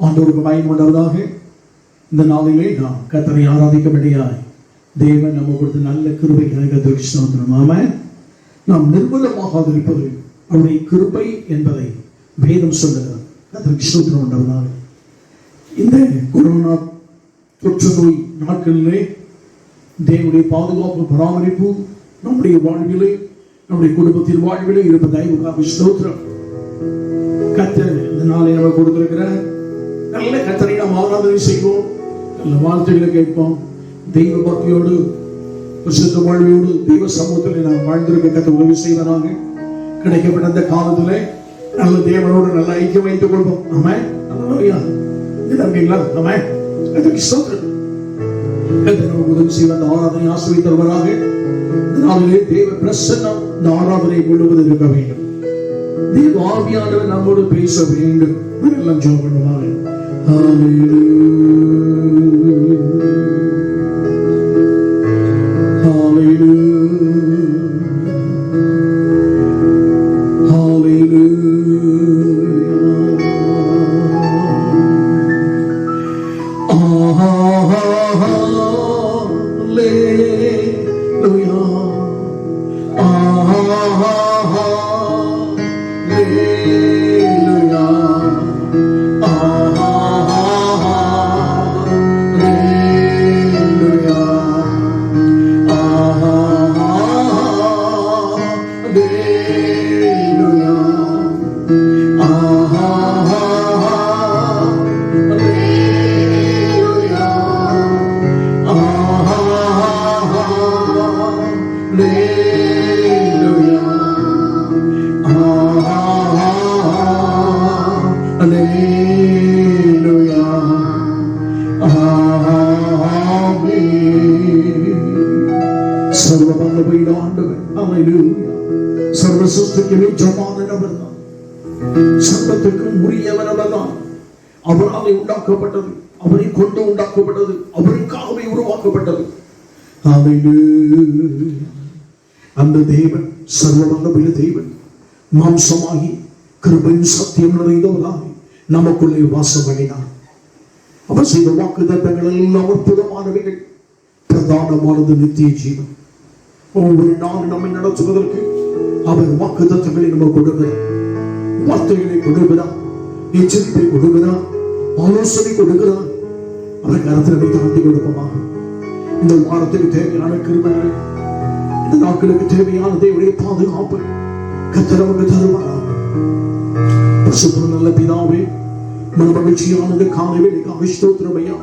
ஆண்டவருக்கு பயன் கொண்டவதாக இந்த நாளிலே நாம் கர்த்தரை ஆராதிக்கும்படியாய் தேவன் நம்ம கொடுத்த நல்ல கிருபைக்காக கர்த்தருக்கு ஸ்தோத்திரம். ஆமென். நாம் நிர்மூலமாகாதிருப்பது அவருடைய கிருபை என்பதை வேதம் சொல்லுகிறது. கர்த்தருக்கு ஸ்தோத்திரம் கொண்டவதாக இந்த கொரோனா தொற்று நோய் நாட்களிலே தேவனுடைய பாதுகாப்பு பராமரிப்பு நம்முடைய வாழ்விலே நம்முடைய குடும்பத்தின் வாழ்விலே இருப்பதாக ஸ்தோத்திரம். கர்த்தர் இந்த நாளை நம்ம கொடுத்திருக்கிற நல்ல கர்த்தரை நாம் ஆராதனை செய்வோம், நல்ல வார்த்தைகளை கேட்போம், தெய்வ பக்தியோடு பரிசுத்த வாழ்வோடு தெய்வ சமூகத்தில் நாம் வாழ்ந்திருக்க கர்த்தர் உதவி செய்வதாக. கிடைக்கப்பட்ட அந்த காலத்திலே நல்ல தேவனோடு நல்ல ஐக்கியம் வைத்துக் கொள்வோம். ஆமென். அல்லேலூயா. இதற்கெல்லாம் ஆமென். கர்த்தருக்கு ஸ்தோத்திரம். கர்த்தர் நமக்கு உதவி செய்வ அந்த ஆராதனை ஆசீர்வதித்து தருவாராக. இந்த நாளிலே தேவ பிரசன்னம் இந்த ஆராதனை முழுவதும் இருக்க வேண்டும். தேவ ஆவியானவர் நம்மோடு பேச வேண்டும். எல்லாம் ஜெபம் பண்ணுவாங்க. ஹalleluya ஹalleluya சர்வத்துக்கும் உரியவனவர்தான். அவராலே உண்டாக்கப்பட்டது, அவரை கொண்டு உண்டாக்கப்பட்டது, அவருக்காகவே உருவாக்கப்பட்டது. அந்த தேவன் சர்வவல்லமையுள்ள தேவன் மாம்சமாகி கிருபையும் சத்தியம் நிறைந்தவராக நமக்குள்ளே வாசம் பண்ணினார். அவர் செய்த வாக்குத்தத்தங்கள் எல்லாம் அற்புதமானவைகள். பிரதானமானது நித்திய ஜீவன். ஒவ்வொரு நாளும் நம்மை நடத்துவதற்கு அவர் வாக்குத்தத்தங்களை நம்ம கொடுக்கிறார், வார்த்தைகளை கொடுக்கிறார், எச்சரிப்பை கொடுக்கிறார், ஆலோசனை கொடுக்கிறார். அவர் கருத்தினை தாண்டி கொடுப்போமாக. இந்த வாரத்துக்கு தேவையான கிருபைகளை, இந்த நாட்களுக்கு தேவையான தேவனுடைய பாதுகாப்பு கர்த்தர் நமக்கு தருவாராக. பரிசுத்த நல்ல பிதாவே, மகிழ்ச்சியானது காலை வேளைக்கு ஸ்தோத்திரம் ஐயா.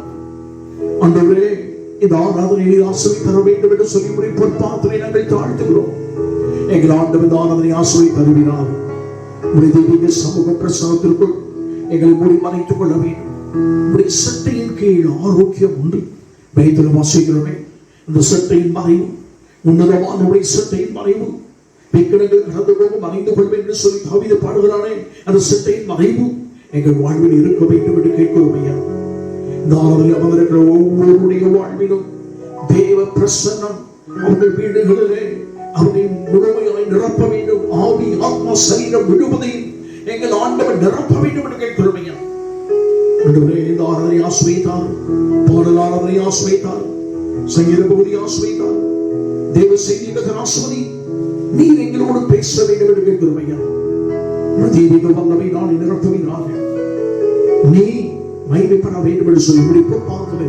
ஆண்டவரே, இந்த ஆராதனையை ஆசீர்வதித்து தர வேண்டும் என்று சொல்லி உம்முடைய பொற்பாதத்திலே நாங்கள் தாழ்த்துகிறோம். எங்கள் ஆண்டவர் ஆராதனை ஆசீர்வதித்து தருகிறார். உம்முடைய தெய்வீக சமூக பிரசன்னத்திற்குள் எங்களை மூடி மறைத்துக் கொள்ள வேண்டும். உம்முடைய சட்டையின் கீழ் ஆரோக்கியம் உண்டு. வேதத்தில் வாசிக்கிறோமே, இந்த சட்டையின் மறைவு, உன்னதமான உடைய சட்டையின் மறைவு, வெக்கடங்கள் கடந்து போக மறைந்து கொள்வேன் என்று சொல்லி தாவீது பாடுகிறானே, அந்த சட்டையின் மறைவு எங்கள் வாழ்வில் இருக்க வேண்டும் என்று கேட்கிறோம் ஐயா. இந்த ஆராதனையில் அமர்ந்திருக்கிற ஒவ்வொருடைய வாழ்விலும் தேவ பிரசன்னம் அவர்கள் வீடுகளிலே அவரை முழுமையாய் நிரப்ப வேண்டும். ஆவி ஆத்மா சரீரம் முழுவதையும் எங்கள் ஆண்டவர் நிரப்ப வேண்டும் என்று கேட்கிறோம் ஐயா. ஆண்டவரே, இந்த ஆராதனை ஆசீர்வதித்தார், பாடல் ஆராதனை ஆசீர்வதித்தார், சங்கீத பகுதி ஆசீர்வதித்தார், தேவ செய்திகள் ஆசீர்வதி. நீர் எங்களோடு பேச வேண்டும் என்று கேட்கிறோம் ஐயா. தீவிகள் வல்லமை நான் நிரப்புவீராக, நீ மகிமைப்பட வேண்டும் என்று சொல்லி முடிப்பு பார்க்கவே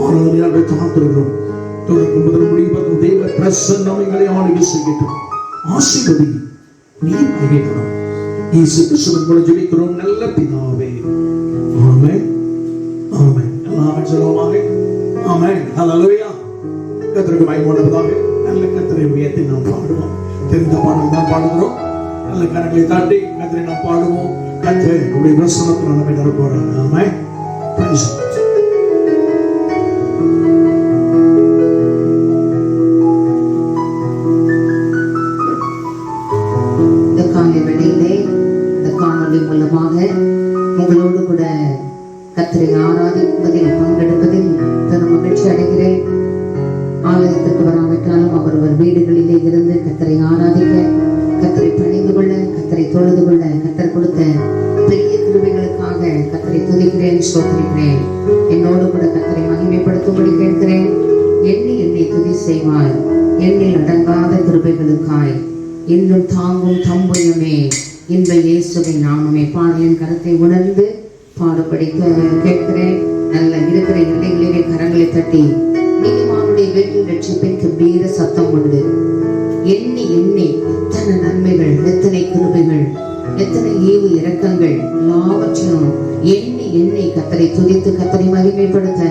ஆராதனையாக காத்திருக்கிறோம். தொடர்ந்து முதல் முடிவு தேவ பிரசன்னம் எங்களை ஆளுகை செய்யட்டும். ஆசீர்வதி, நீ மகிமைப்படும். இயேசு கிறிஸ்துவின் மூலம் ஜெபிக்கிறோம் நல்ல பிதாவே. ஆமென். ஆமென். எல்லாரும் சொல்லுவாங்க ஆமென். ஹல்லேலூயா. கர்த்தருக்கு மகிமை உண்டாவதாக. நல்ல கர்த்தரை உயர்த்தி நாம் பாடுவோம். தெரிந்த பாடல் தான் பாடுகிறோம். நல்ல கரங்களை தாண்டி கர்த்தரை நாம் பாடுவோம். கர்த்தர் உடைய பிரசன்னத்தில் நம்மை நிரப்புவார். ஆமென். Praise God. இந்த காலை வேளையிலே இந்த காணொலி மூலமாக உங்களோடு கூட கர்த்தரை ஆராதிப்பதில் பங்கெடுப்பதில் பெரும் மகிழ்ச்சி அடைகிறேன். ஆலயத்திற்கு வராவிட்டாலும் அவரவர் வீடுகளிலே இருந்து கர்த்தரை ஆராதிக்க, கர்த்தரை பணிந்து கொள்ள, கர்த்தரை தொழுது கொள்ள கர்த்தர் கொடுத்த ஸ்தோத்திரிக்கிறேன். என்னோடு கூட கர்த்தரை மகிமைப்படுத்தும்படி கேட்கிறேன். எண்ணி எண்ணி துதி செய்வாய், எண்ணில் அடங்காத கிருபைகளுக்காய் இன்னும் தாங்கும் தம்புயமே இந்த இயேசுவின் நாமமே. பாடலின் கருத்தை உணர்ந்து பாடுபடி கேட்கிறேன். நல்ல இருக்கிற எல்லைகளிலே கரங்களை தட்டி நீதிமானுடைய வீட்டில் ரட்சிப்பின் கம்பீர சத்தம் உண்டு. எண்ணி எண்ணி எத்தனை நன்மைகள், எத்தனை கிருபைகள், எத்தனை ஈவு இரக்கங்கள் எல்லாவற்றையும் எண்ணி எண்ணி கர்த்தரை துதித்து கர்த்தரை மகிமைப்படுத்த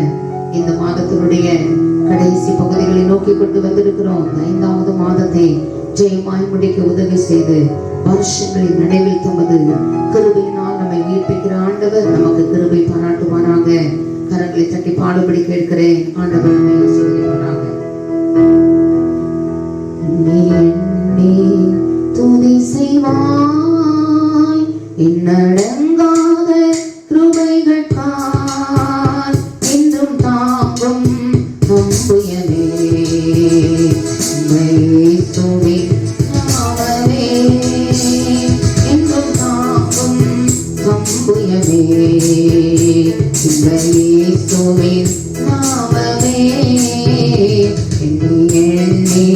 இந்த மாதத்தினுடைய கடைசி பகுதிகளை நோக்கி கொண்டு வந்திருக்கிறோம். 5வது மாதத்தை ஜெயமாய் முடிக்க உதவி செய்து வருஷங்களின் நினைவில் தமது கிருபையினால் நம்மை உயிர்ப்பிக்கிற ஆண்டவர் நமக்கு கிருபை பாராட்டுவாராக. கரங்களை தட்டி பாடுபடி கேட்கிறேன். ஆண்டவர் நம்மை ஆசீர்வதிப்பாராக. துதி செய்வாய் என்னடங்காத கிருபைகளால் என்றும் தாங்கும் நம்புயமே இயேசுவின் நாமமே. என்றும் தாங்கும் நம்புயமே இயேசுவின் நாமமே. எண்ணி எண்ணி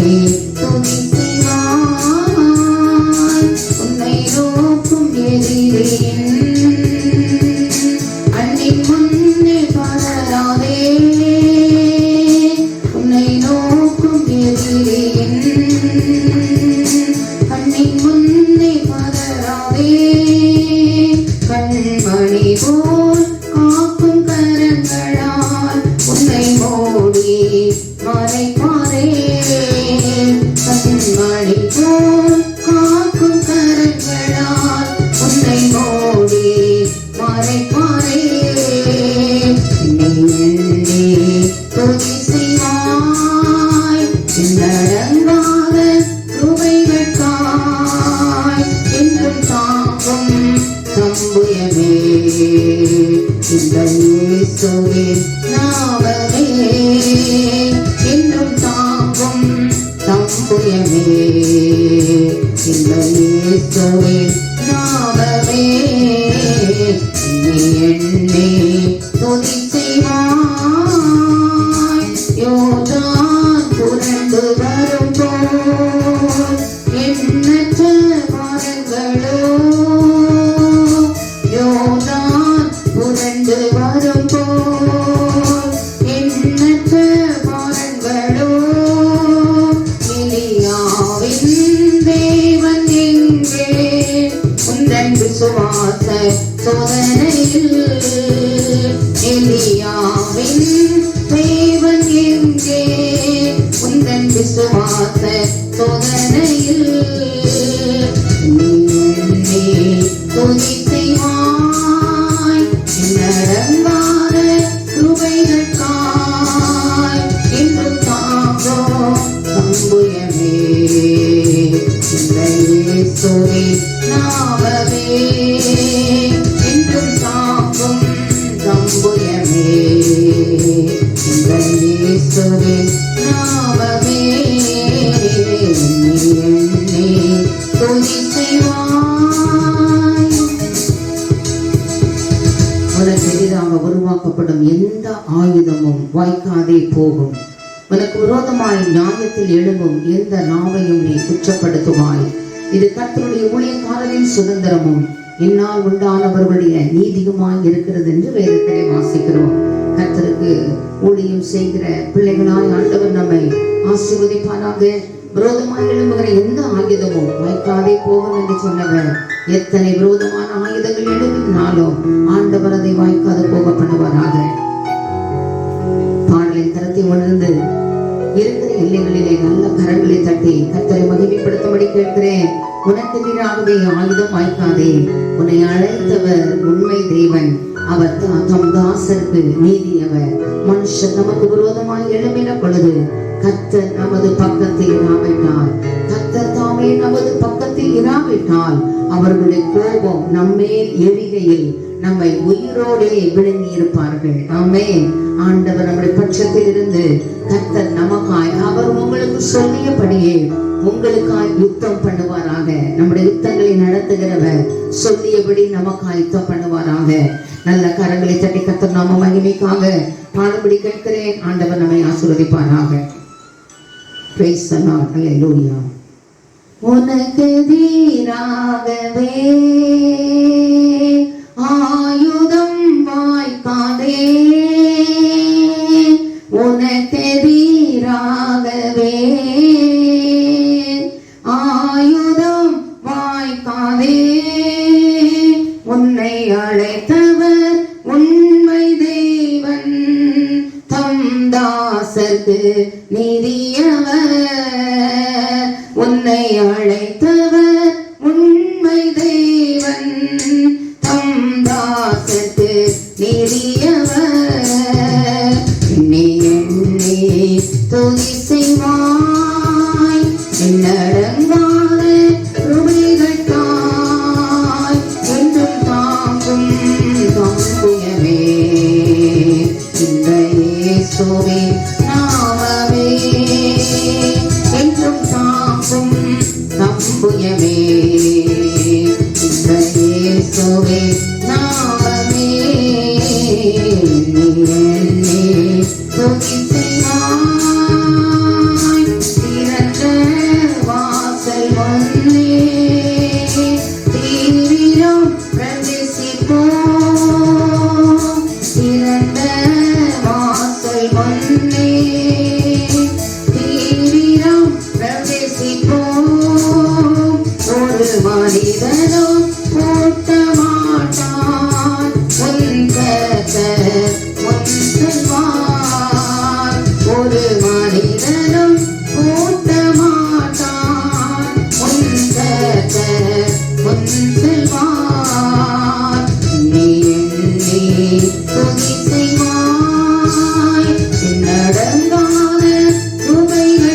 துதி செய்வாய் உன்னை நோக்கும் எதிரியின் அன்னின் முன்னே பதறாதே. உன்னை நோக்கும் எதிரியின் அன்னின் முன்னே பதறாதே. கண்மணி போல் காக்கும் கரங்களால் உன்னை மூடி மறைப்பாரே. கண்மணி போல் காக்கும் கரங்களால் உன்னை மூடி மறைப்பாரே. எண்ணி துதி செய்வாய் என்னடங்காத கிருபைகளுக்காய் என்றும் தாங்கும் தம்புயமே இந்த இயேசுவின் நாமமே. என்றும் தாங்கும் தம்புயமே இந்த இயேசுவின் நாமமே. எண்ணி துதி செய்வாய் யோர்தான் புரண்டு வரும் போல் எண்ணற்ற மரங்களோ. யோர்தான் புரண்டு வரும் போல் எண்ணற்ற மரங்களோ. எலியாவின் தேவன் எங்கே உந்தன் விசுவாச சோதனையில். எலியாவின் தேவன் எங்கே உந்தன் விசுவாச சோதனையில். எண்ணி துதி செய்வாய் என்னடங்காத கிருபைகளுக்காய் என்றும் தாங்கும் தம்புயமே இந்த இயேசுவின் நாமமே. என்றும் தாங்கும் தம்புயமே இந்த இயேசுவின் நாமமே. எண்ணி எண்ணி துதி செய்வாய். உனக்கு எதிராக உருவாக்கப்படும் எந்த ஆயுதமும் வாய்க்காதே போகும். உனக்கு விரோதமாய் நியாயத்தில் எழும்பும் எந்த நாவையும் நீ குற்றப்படுத்துவாய். இது கர்த்தருடைய ஊழியக்காரரின் சுதந்திரமும் இந்நாள் உண்டானவர்களுடைய நீதியுமாய் இருக்கிறது என்று வேதத்திலே வாசிக்கிறோம். கர்த்தருக்கு ஊழியம் செய்கிற பிள்ளைகளாய் ஆண்டவர் நம்மை ஆசீர்வதிப்பாராக. விரோதமாய் எழும்புகிற எந்த ஆயுதமும் வாய்க்காதே போகும் என்று சொன்னவர். எத்தனை விரோதமான ஆயுதங்கள் எழுப்பினாலும் ஆண்டவர் அதை வாய்க்காது போக பண்ணுவாராக. பாடலின் கருத்தை உணர்ந்து இருக்கிற எல்லைகளிலே நல்ல கரங்களை தட்டி கர்த்தரை மகிமைப்படுத்தும்படி கேட்கிறேன். உனக்கு எதிராகவே ஆயுதம் வாய்க்காதே. உன்னை அழைத்தவர் உண்மை தேவன். அவர் தம் தாசருக்கு நீதியவர். மனுஷன் நமக்கு விரோதமாய் எழும்பின பொழுது கர்த்தர் நமது பக்கத்தில் இராவிட்டால், கர்த்தர் தாமே நமது பக்கத்தில் இராவிட்டால் அவர்களுடைய கோபம் நம்மேல் எரிகையில் நம்மை உயிரோடே விழுங்கி இருப்பார்கள். ஆமென். ஆண்டவர் நம்முடைய பட்சத்தில் இருந்து கர்த்தர் நமக்காய் அவர் அவர் உங்களுக்கு சொல்லியபடியே உங்களுக்காய் யுத்தம் பண்ணுவாராக. நம்முடைய யுத்தங்களை நடத்துகிறவர் சொல்லியபடி நமக்காய் யுத்தம் பண்ணுவாராக. நல்ல கரங்களை தட்டி கர்த்தர் நாம மகிமைக்காக பாடுபடி கேட்கிறேன். ஆண்டவர் நம்மை ஆசீர்வதிப்பாராக. Praise the Lord. Hallelujah. உனக்கு எதிராகவே ஆயுதம் வாய்க்காதே, உனக்கு எதிராகவே ஆயுதம் வாய்க்காதே. உன்னை அழைத்தவர் உண்மை தேவன், தம் தாசர்க்கு நீதியவர். உன்னை அழைத்தவர் உண்மை தேவன், தம் தாசர்க்கு நீதியவர். நீ என்னை துதி செய்வாய், என்னடங்காத கிருபைகளுக்காய் என்றும் தாங்கும் தம்புயமே. இந்த இயேசுவின் நாமமே என்றும் தாங்கும் தம்புயமே. இந்த இயேசுவின் நாமமே என்னை துதி செய்வாய். திறந்த வாசல் முன்னே தீவிரம் பிரவேசிப்போம். திறந்த வாசல் முன்னே தீவிரம் பிரவேசிப்போம். ஒரு மனிதனும் கூட்ட மாட்டான், உன் கர்த்தர் முன் செல்வார். ஒரு மனிதனும் கூட்ட மாட்டான், உன் கர்த்தர் முன் செல்வார். நீ என்னை துதி செய்வாய், என்னடங்காத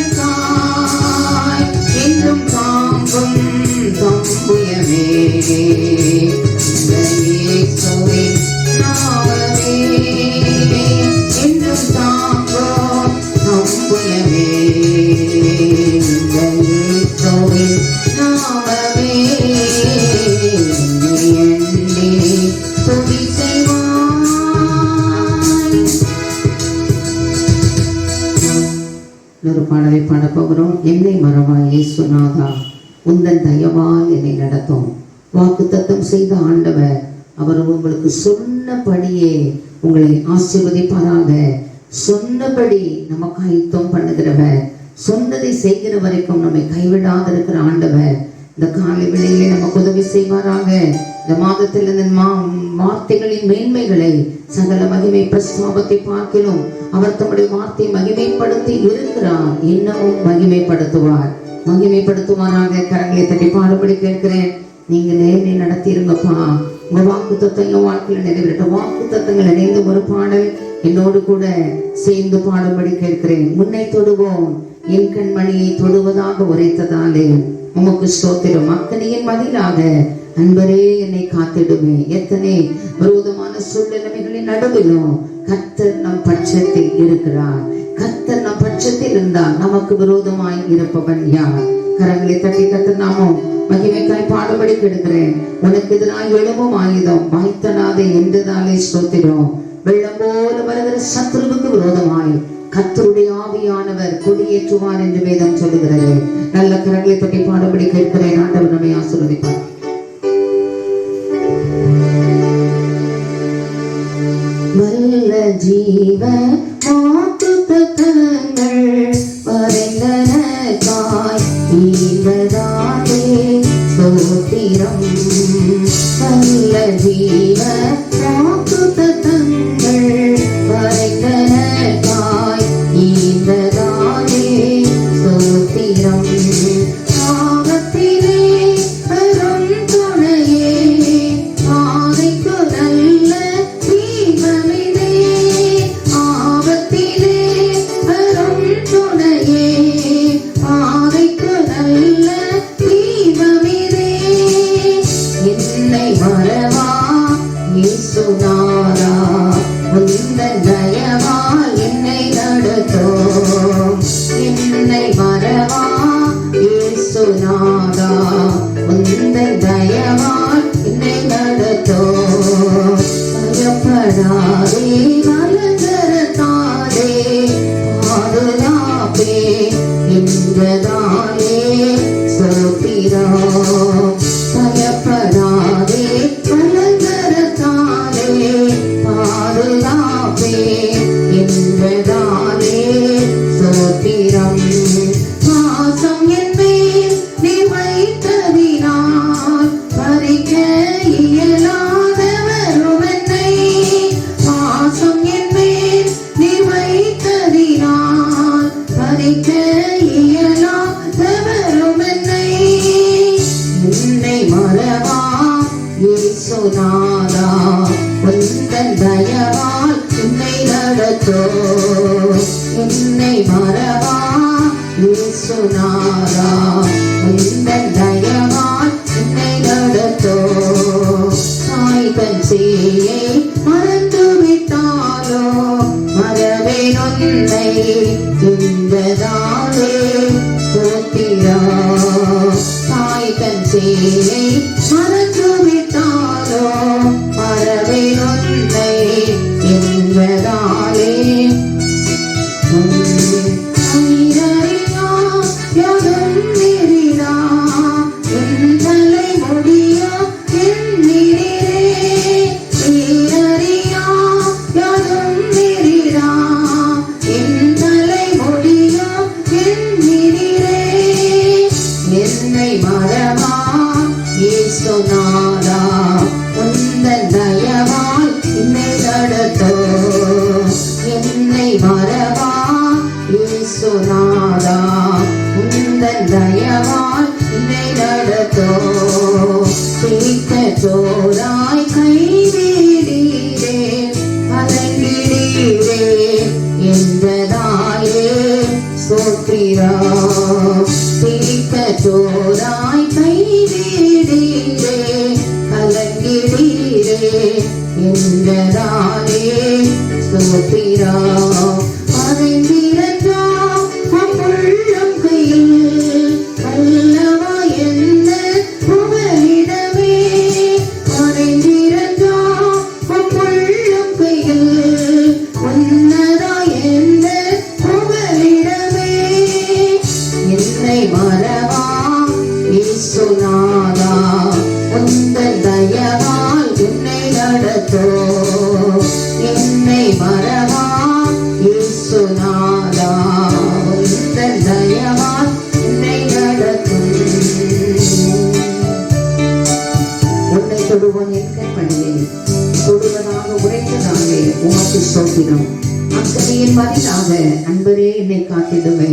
கிருபைகளுக்காய் என்றும் தாங்கும் தம்புயமே. இந்த இயேசுவின் நாமமே என்றும் தாங்கும் தம்புயமே. இந்த இயேசுவின் நாமமே என்னை துதி செய்வாய். ஒரு பாடலை பாட போகிறோம். என்னை மறவாய் இயேசுநாதா, உந்தன் தயவால் என்னை நடத்தும். வாக்குத்தத்தம் செய்த ஆண்டவர் அவர் உங்களுக்கு சொன்னபடியே உங்களை ஆசீர்வதிப்பாராக. சொன்னபடி நமக்கு யுத்தம் பண்ணுகிறவர், சொன்னதை செய்கிற வரைக்கும் நம்மை கைவிடாத இருக்கிற ஆண்டவர் இந்த காலை வேளையிலே நமக்கு உதவி செய்வாராக. இந்த மாதத்தில் இந்த வார்த்தைகளின் மேன்மைகளை சகல மகிமை பிரஸ்தாபத்தை பார்க்கிறோம். அவர் தம்முடைய வார்த்தையை மகிமைப்படுத்தி இருக்கிறார், இன்னமும் மகிமைப்படுத்துவாராக. கரங்களை தட்டி பாடுபடி கேட்கிறேன். நீங்க நேரடி நடத்திருங்கப்பா. உங்க வாக்கு தத்தங்கள் வாழ்க்கையில நிறைவேற்ற வாக்கு தத்தங்கள் இணைந்து ஒரு பாடல் என்னோடு கூட சேர்ந்து பாடுபடி கேட்கிறேன். முன்னை தொடுவோம், என் கண்மணியை தொடுவதாக உரைத்ததாலே உமக்கு ஸ்தோத்திரம். அக்கனியின் மதிலாக அன்பரே என்னை காத்திடுமே. எத்தனை விரோதமான சூழ்நிலைகளின் நடுவிலும் கர்த்தர் நம் பட்சத்தில் இருக்கிறார். கர்த்தர் நம் பட்சத்தில் இருந்தால் நமக்கு விரோதமாய் இருப்பவன் யார்? கரங்களை தட்டி கர்த்தர் நாமம் மகிமைக்காய் பாடுபடி கெடுக்கிறேன். உனக்கு எதிராக எழும்பும் ஆயுதம் வாய்த்தனாதே என்றுதாலே ஸ்தோத்திரம். வெள்ளம் போல வருகிற சத்துருவுக்கு விரோதமாய் கர்த்தருடைய ஆவியானவர் கொடியேற்றுவார் என்று வேதம் சொல்லுகிறது. நல்ல கரங்களை தட்டி பாடுபடி கேட்கிறேன். ஆண்டவர் நம்மை ஆசீர்வதிப்பார். வல்ல ஜீவ வாக்குத்தத்தங்கள் வரைந்தனக்காய் ஈவதாலே ஸ்தோத்திரம். வல்ல ஜீவ வாக்குத்தத்தங்கள் வரைந்தனக்காய் ஈவதாலே ஸ்தோத்திரம். ஆபத்திலே வரும் துணையே, ஆதைக்கு நல்ல தீபமிதே. ஆபத்திலே வரும் துணையே, ஆதைக்கு நல்ல தீபமிதே. என்னை மறவா இயேசு இயேசுநாதா உந்தன் தயவால் என்னை நடத்தோ என்னை மறவா இயேசுநாதா உந்தன் தயவால் என்னை நடத்தோ தாய் தன் சேயை மறந்து விட்டாலோ மறவேன் உன்னை இன்றதாலே ஸ்தோத்திரா தாய் தன் சேயை மறந்து விட்டாலோ மறவேன் உன்னை இன்றதாலே இயேசுநாதா உந்தன் தயவால் என்னை நடத்தோ என்னை மறவா இயேசுநாதா உந்தன் தயவால் என்னை நடத்தோ தீர்த்த சோராய் கைவிடீரே கலங்கிடீரே என்றதாலே ஸ்தோத்திரா தீர்த்த சோராய் கைவிடீரே கலங்கிடீரே என்றதாலே ஸ்தோத்திரா மறைந்திருந்தா உள்ளம் கையில் அல்லவா என்ன புகலிடமே மறைந்திருந்தா உள்ளம் கையில் உன்னதா என்ன புகலிடமே என்னை மறவா இயேசுநாதா உந்தன் தயவால் என்னை நடத்தோ என்னை மறவா இயேசுநாதா உந்தன் தயவால் என்னை நடத்தும் உன்னை தொடுவோன் என் கண்மணியை தொடுவதாக உரைத்ததாலே உமக்கு ஸ்தோத்திரம் அக்கறையின் பதிலாக அன்பரே என்னை காத்திடுமே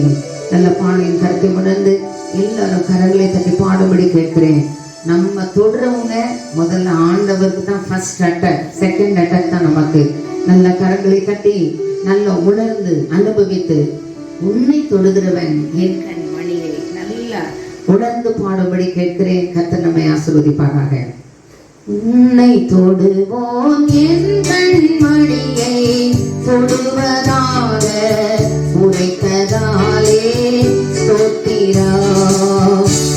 நல்ல பாடலின் கருத்தை உணர்ந்து எல்லாரும் கரங்களை தட்டி பாடும்படி கேட்கிறேன். நம்ம தொடுறவங்க முதல்ல ஆண்டவருக்கு தான் ஃபர்ஸ்ட் அட்டாக், செகண்ட் அட்டாக் தான் நமக்கு. நல்ல கரங்களை தட்டி நல்ல உணர்ந்து அனுபவித்து உன்னை தொடுகிறவன் என் கண் மணியை நல்லா உணர்ந்து பாடும்படி கேட்கிறேன். கர்த்தர் நம்மை ஆசீர்வதிப்பாராக. உன்னை தொடுவோம் என் கண் மணியை தொடுவதாக உரைத்ததாலே ஸ்தோத்திரா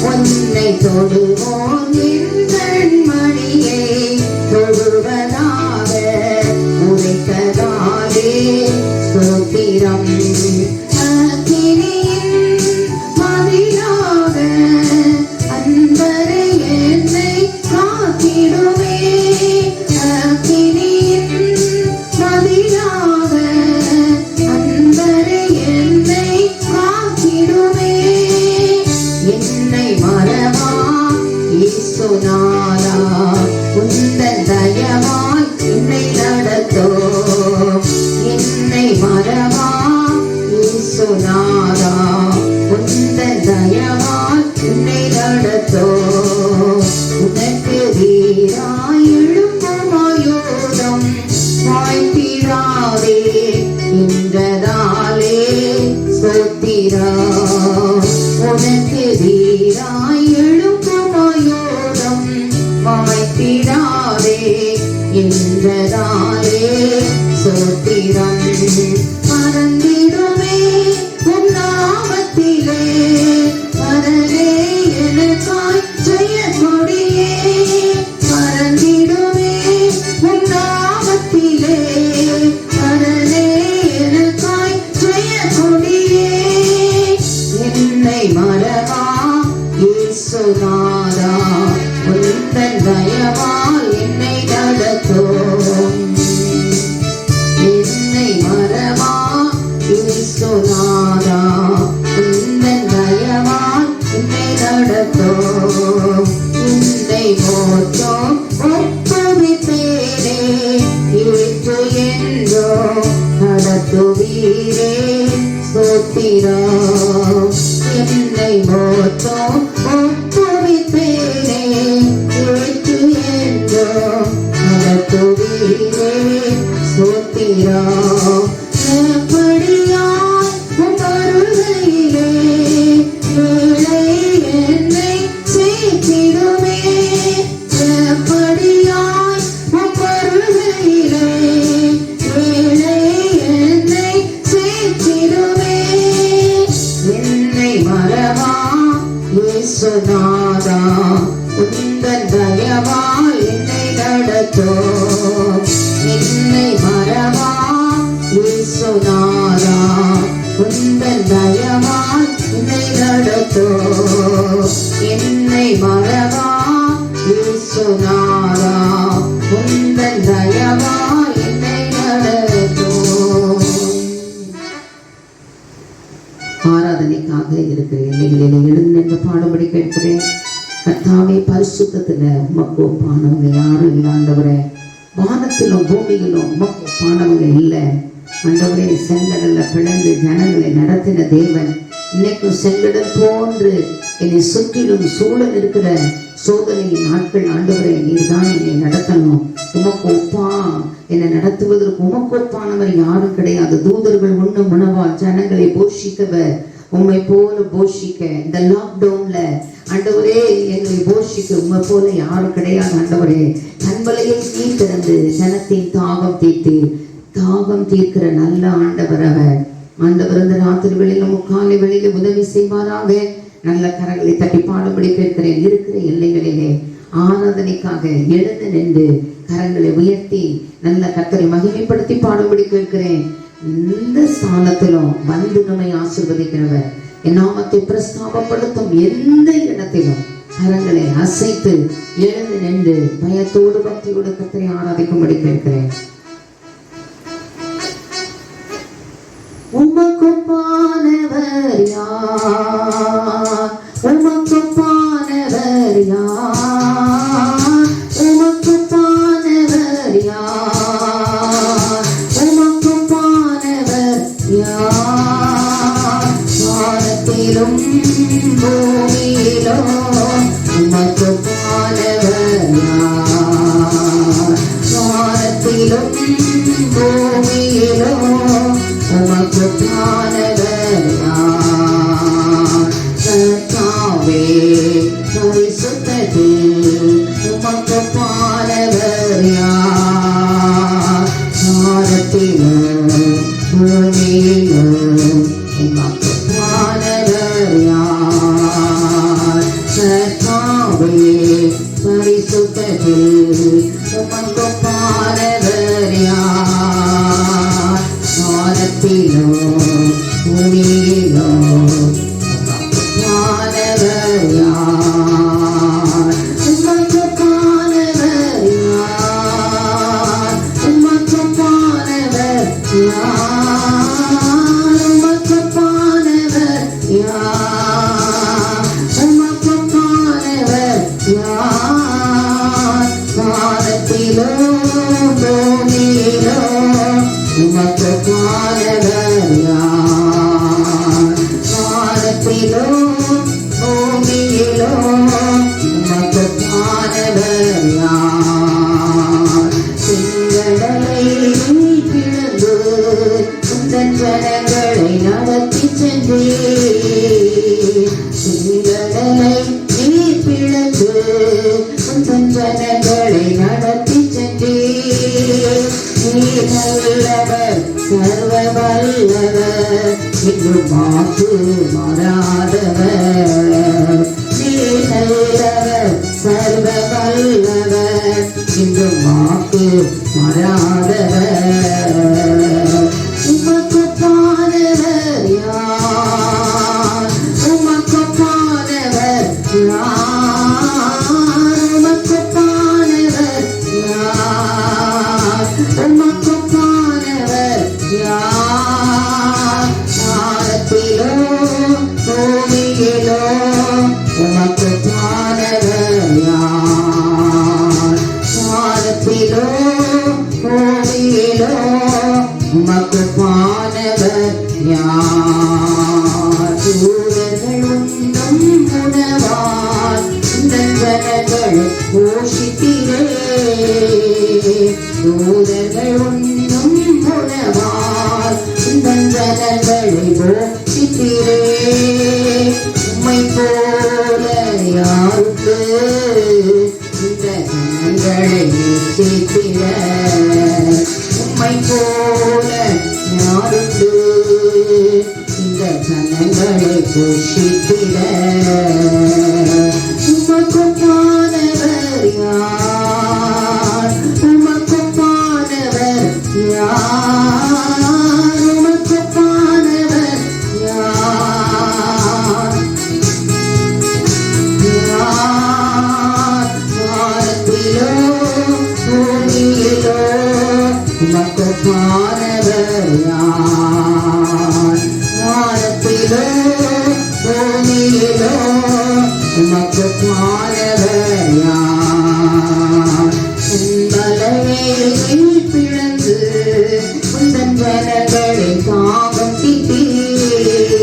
உன்னை தொடுவோம் என் கண் மணியை தொடுவதாக உரைத்ததாலே ஸ்தோத்திரம் உந்தன் தயவால் என்னை நடத்தோ என்னை மறவா இயேசுநாதா உந்தன் தயவால் என்னை நடத்தோ உனக்கு வீராய் எழும்பும் ஆயுதம் வாய்த்திடாதே என்றதாலே ஸ்தோத்திரா உனக்கு வீராய் எழும்பும் ஆயுதம் வாய்த்திடாதே என்றதாலே ஸ்தோத்திரம் மறந்திடுமே உன் நாமத்திலே மறவே எனக்காய் ஜெய கொடியே மறந்திடுமே உன் நாமத்திலே மறவே எனக்காய் ஜெய கொடியே என்னை மறவா இயேசுநாதா உந்தன் தயவால் என்னை நடத்தோ என்னை மறவா இயேசுநாதா உந்தன் தயவால் என்னை நடத்தோ என்னை மோற்றோ ஒப்புவித்தேனே ஏற்று என்றோ நடத்துவீரே ஸ்தோத்திரா என்னை மோற்றோ ஒப்புவித்தேனே ஏற்று என்றோ துதியே ஸ்தோத்திரம். எப்படியாய் உம் வருகையிலே ஏழை என்னை சேர்த்திடுமே. எப்படியாய் உம் வருகையிலே ஏழை என்னை சேர்த்திடுமே. என்னை மறவா இயேசுநாதா, உந்தன் தயவால் என்னை நடத்தும். என்னை மறவா இயேசுநாதா, உந்தன் தயவால் என்னை நடத்தும். என்னை மறவா இயேசுநாதா, உந்தன் தயவால் என்னை நடத்தும். ஆராதனைக்காக இருக்கிற எல்லைகளில் எழுந்து நின்று பாடுபடி கேட்கிறேன். கர்த்தாவே, பரிசுத்தத்துல உமக்கு ஒப்பானவங்க யாரும் இல்லை ஆண்டவரே. வானத்திலும் பூமியிலும் உமக்கு ஒப்பானவங்க இல்லை ஆண்டவரே. செங்கடல்ல பிளந்து ஜனங்களை நடத்தின தேவன் இன்னைக்கும் செங்கடல் போன்று என்னை சுற்றிலும் சூழ இருக்கிற சோதனையின் நாட்கள் ஆண்டவரே, நீர் தான் என்னை நடத்தணும். உமக்கு ஒப்பா என்னை நடத்துவதற்கு உமக்கு ஒப்பானவர் யாரும் கிடையாது. தூதர்கள் உண்ணும் உணவால் ஜனங்களை போஷிக்கவர் உம்மை போல போஷிக்க. இந்த லாக்டவுன்ல ஆண்டவரே எங்களை போஷிக்க உம்மை போல யாரும் கிடையாது ஆண்டவரே. கண்வலையை நீ திறந்து ஜனத்தின் தாகம் தீர்க்கிற நல்ல ஆண்டவர் அவர். ஆண்டவர் இந்த ராத்திரி வெளியில முக்காலை வெளியில உதவி செய்வாராக. நல்ல கரங்களை தட்டி பாடுபடி கேட்கிறேன். இருக்கிற எல்லைகளிலே ஆராதனைக்காக எழுந்து நின்று கரங்களை உயர்த்தி நல்ல கர்த்தரை மகிமைப்படுத்தி பாடுபடி கேட்கிறேன். இந்த ஸ்தானத்திலும் வந்து நம்மை ஆசீர்வதிக்கிறவர், என் நாமத்தை பிரஸ்தாபப்படுத்தும் எந்த இடத்திலும் கரங்களை அசைத்து எழுந்து நின்று பயத்தோடு பக்தியோடு கர்த்தரை ஆராதிக்கும்படி கேட்கிறேன். உமக்குப்பானவர் யார்? உமக்குப்பானவர் யார்? உமக்குப்பானவர் யார்? உமக்குப்பானவர் யார்? வானத்திலும் பூமியிலும் உமக்குப்பானவர் யார்? வானத்திலும் பூமியிலும் உமக்குப்பானவர் யார்? கர்த்தாவே, பரிசுத்தத்தில் உமக்குப்பானவர் யார்? வானத்திலும் பூமியிலும் உமக்குப்பானவர் யார்? கர்த்தாவே, பரிசுத்தத்தில் உமக்குப்பானவர் யார்? வானத்திலும் பூமியிலும் உமக்குப்பானவர் யார்? உமக்குப்பானவர் யார்? உமக்குப்பானவர் யார்? உமக்குப்பானவர் யார்? உமக்குப்பானவர் யார்? வானத்திலும் பூமியிலும் உமக்குப்பானவர் யார்? வானத்திலும் பூமியிலும் உமக்குப்பானவர் யார்? செங்கடலை பிளந்து உந்தன் ஜனங்களை நடத்தி சென்றீர். செங்கடலை பிளந்து உந்தன் ஜனங்களை நடத்தி சென்றீர். நீர் நல்லவர், சர்வ வல்லவர், என்றும் வாக்கு மாறாதவர். நீர் நல்லவர், சர்வ வல்லவர், என்றும் வாக்கு மாறாதவர். உமக்குப்பானவர் யார்? உமக்குப்பானவர் யார்? உமக்குப்பானவர் யார்? உமக்குப்பானவர் யார்? வானத்திலும் பூமியிலும் உமக்குப்பானவர் யார்? வானத்திலும் பூமியிலும் உமக்குப்பானவர் யார்? தூதர்கள் உண்ணும் உணவால் உந்தன் ஜனங்களை போஷித்தீரே தூதர்கள் உண்ணும் உணவால் உந்தன் ஜனங்களை போஷித்தீரே உம்மை போல யாருக்கு இந்த ஜனங்களை நேசித்திட உம்மை போல யாருக்கு இந்த ஜனங்களை போஷித்திட உமக்குமானவர் யார் உமக்குமானவர் யார் உமக்குமானவர் யார் யார் வானத்திலோ பூமியிலோ உமக்குமானவர் யார் வானத்திலோ பூமியிலோ உமக்குமானவர் யார் உம்மலையை பிளந்து உந்தன் ஜனங்களை தாகம் தீட்டீர்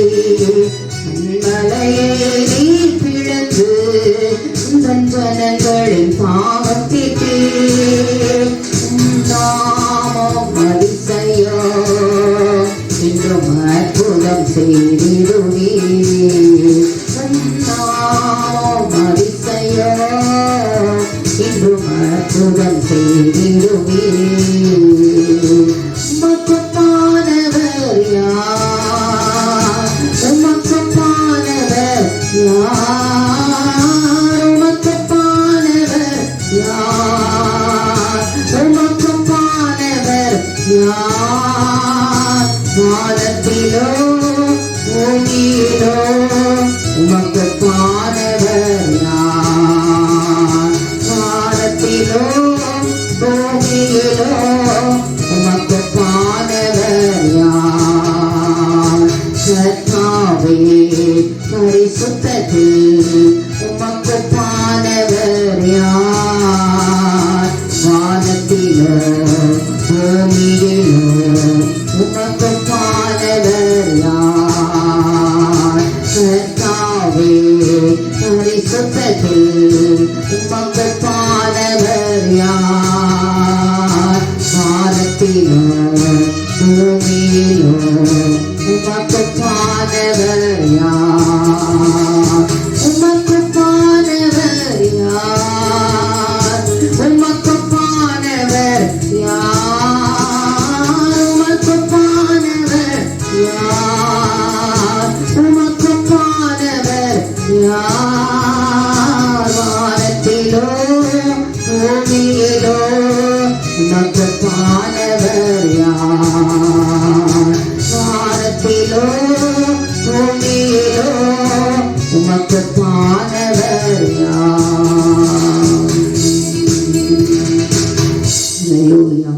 உம்மலையை பிளந்து உந்தன் ஜனங்களை தாகம் தீட்டீர் நாமம் அதிசயோ என்றும் அற்புதம் செய்திடுவீர் நாமம் அதிசயோ என்றும் அற்புதம் செய்திடுவீர் உமக்குமானவர் யார் உமக்குமானவர் யார் உமக்குமானவர் யார் உமக்குமானவர் யார் வானத்திலோ பூமியிலோ உமக்குமானவர் யார் வானத்திலோ பூமியிலோ உமக்குமானவர் யார் கர்த்தாவே பரிசுத்தத்தில் உமக்குமானவர் யார் வானத்திலோ பூமியிலோ உமக்குமானவர் யார் கர்த்தாவே பரிசுத்தத்தில் உமக்குமானவர் யார் வானத்திலோ பூமியிலோ உமக்குமானவர் யார் உமக்குமானவர் யார் உமக்குமானவர் யார் உமக்குமானவர் யார் உமக்குமானவர் யார் வானத்திலோ பூமியிலோ உமக்குமானவர் யார் வானத்திலோ பூமியிலோ உமக்குமானவர் யார். ஹல்லேலூயா.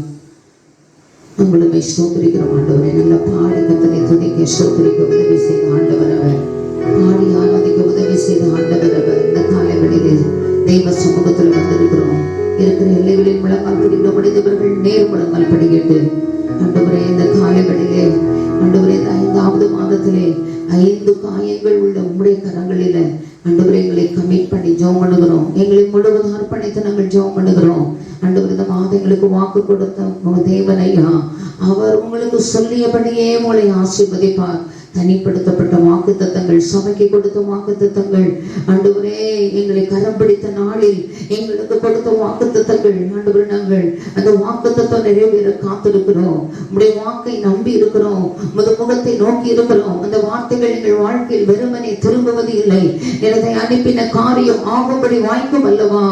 உங்களுமே ஸ்தோத்திரிக்கிறோம் ஆண்டவரே. நல்ல பாடி கர்த்தரை துதிக்க ஸ்தோத்திரிக்க உதவி செய்த ஆண்டவர் அவர். பாடி ஆராதிக்க உதவி செய்த ஆண்டவர் அவர். இந்த காலவெளியில் தெய்வ சமூகத்தில் வந்திருக்கிறோம். இருக்கிற எல்லைகளில் முழங்கால் படிக்க முடிந்தவர்கள் நேர் முழங்கால் படிக்கிட்டு ஆண்டவரே இந்த காலவெளியிலே ஆண்டவரே இந்த 5வது மாதத்திலே 5 காயங்கள் உள்ள உம்முடைய கரங்களில ஆண்டவரே எங்களை கமிட் பண்ணி ஜெபம் பண்ணுகிறோம். எங்களை முழுவதும் அர்ப்பணித்து நாங்கள் ஜெபம் பண்ணுகிறோம். ஆண்டவர் இந்த மாதங்களுக்கு வாக்கு கொடுத்த தேவனையா அவர் உங்களுக்கு சொல்லியபடியே உங்களை ஆசீர்வதிப்பார். தனிப்படுத்தப்பட்ட வாக்குத்தத்தங்கள், சபைக்கு கொடுத்த வாக்குத்தத்தங்கள், ஆண்டவரே எங்களை கரம் பிடித்த நாளில் எங்களுக்கு கொடுத்த வாக்குத்தத்தங்கள், ஆண்டவரே நாங்கள் அந்த வாக்குத்தத்தம் நிறைவேற காத்திருக்கிறோம். உம்முடைய வாக்கை நம்பி இருக்கிறோம். உமது முகத்தை நோக்கி இருக்கிறோம். அந்த வார்த்தைகள் எங்கள் வாழ்க்கையில் வெறுமனே திரும்புவது இல்லை. எனதை அனுப்பின காரியம் ஆகும்படி வாய்க்கும் அல்லவா.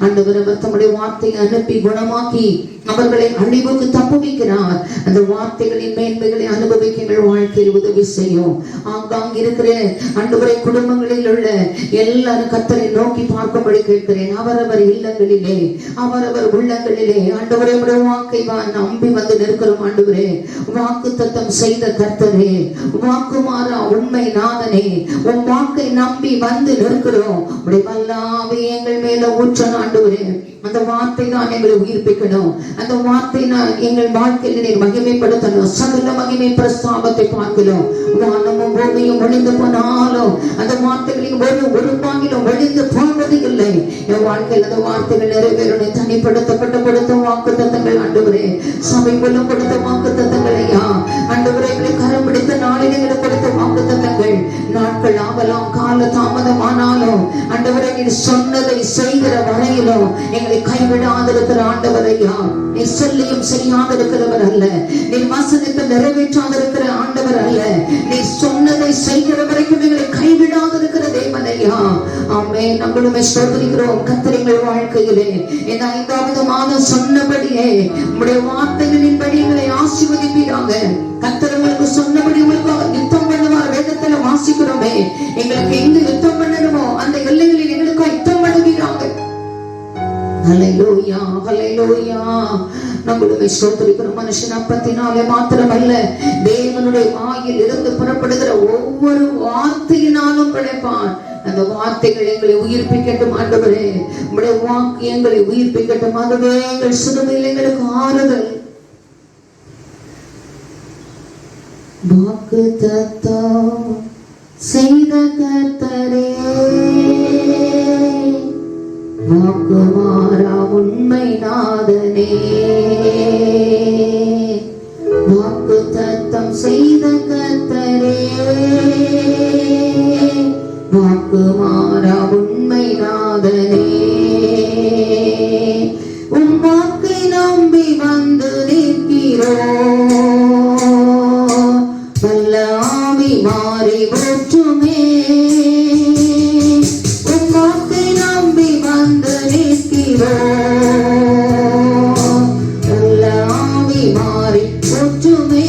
ஆண்டவர் அவர் தம்முடைய வார்த்தையை அனுப்பி குணமாக்கி அவர்களை அழிவுக்கு தப்புவிக்கிறார். அந்த வார்த்தைகளின் மேன்மைகளை அனுபவிக்க எங்கள் வாழ்க்கையில் உதவி செய்யும். ஆங்காங்க இருக்கிற ஆண்டவரே குடும்பங்களில் உள்ள எல்லாரும் கர்த்தரை நோக்கி பார்க்கும்படி கேட்கிறேன். அவரவர் இல்லங்களிலே அவரவர் உள்ளங்களிலே ஆண்டவரே உடைய வாக்கை நம்பி வந்து நிற்கிறோம். ஆண்டவரே வாக்கு தத்தம் செய்த கர்த்தரே, வாக்குமாறா உண்மை நாதனே, உன் வாக்கை நம்பி வந்து நிற்கிறோம். உடைய வல்லாவே எங்கள் மேல ஊற்றணும் ஆண்டவரே. அந்த வார்த்தை தான் எங்களை உயிர்ப்பிக்கணும். அந்த வார்த்தை எங்கள் வாழ்க்கையில் மகிமைப்படுத்தணும். சகல மகிமை பிரஸ்தாபத்தை பார்க்கிறோம். வானமும் பூமியும் ஒழிந்து போனாலும் அந்த வார்த்தைகளின் ஒரு பாகிலும் ஒழிந்து போவது இல்லை. என் வாழ்க்கையில் அந்த வார்த்தைகள் நிறைவேறணும். தனிப்படுத்தப்பட்ட கொடுத்த வாக்கு தத்தங்கள் ஆண்டவரே, சபைக்குள்ளும் கொடுத்த வாக்கு தத்தங்கள் ஐயா ஆண்டவரே, எங்களை கரம் பிடித்த நாளில் எங்களுக்கு கொடுத்த வாக்கு தத்தங்கள் நாட்கள் ஆகலாம், கால தாமதமானாலும் ஆண்டவரே நீர் சொன்னதை செய்கிற வரையிலும் எங்களை கைவிடாதிருக்கிற ஆண்டவர் ஐயா, நீர் சொல்லியும் செய்யாதிருக்கிறவர் அல்ல, நீர் வசனத்தை நிறைவேற்றாதிருக்கிற ஆண்டவர் அல்ல, நீர் சொன்னதை செய்கிற வரைக்கும் எங்களை கைவிடாதிருக்கிற தேவன் ஐயா. ஆமே, நம்மளுமே ஸ்தோத்திரிக்கிறோம். கர்த்தரின் வாழ்க்கையிலே இந்த 5வது மாதம் சொன்னபடியே உம்முடைய வார்த்தைகளின்படி எங்களை ஆசீர்வதிப்பீராக. கர்த்தர் உங்களுக்கு சொன்னபடி உங்களுக்கு யுத்தம் பண்ணுவார். வேதத்துல வாசிக்கிறோமே, எங்களுக்கு எங்க யுத்தம் பண்ணணுமோ அந்த எல்லைகளில் எங்களுக்கு யுத்தம் பண்ணுவீராக. ஹல்லேலூயா, ஹல்லேலூயா. நம்மளுமே ஸ்தோத்திரிக்கிறோம். மனுஷன் அப்பத்தினாலே மாத்திரமல்ல, தேவனுடைய வாயில் இருந்து புறப்படுகிற ஒவ்வொரு வார்த்தையினாலும் பிழைப்பான். அந்த வார்த்தைகள் எங்களை உயிர்ப்பிக்கட்டும் ஆண்டவரே, உம்முடைய வாக்கு எங்களை உயிர்ப்பிக்கட்டும். அதுவே எங்கள் சிறுமையில் எங்களுக்கு ஆறுதல். வாக்கு தத்தம் செய்த கர்த்தரே, வாக்கு மாறா உண்மை நாதனே, வாக்கு தத்தம் செய்த கர்த்தரே, வாக்கு மாறா உண்மை நாதனே, உம் வாக்கை நம்பி வந்து நிற்கிறோம், வல்ல ஆவி மாறி ஊற்றுமே, உம் வாக்கை நம்பி வந்து நிற்கிறோம், வல்ல ஆவி மாறி ஊற்றுமே,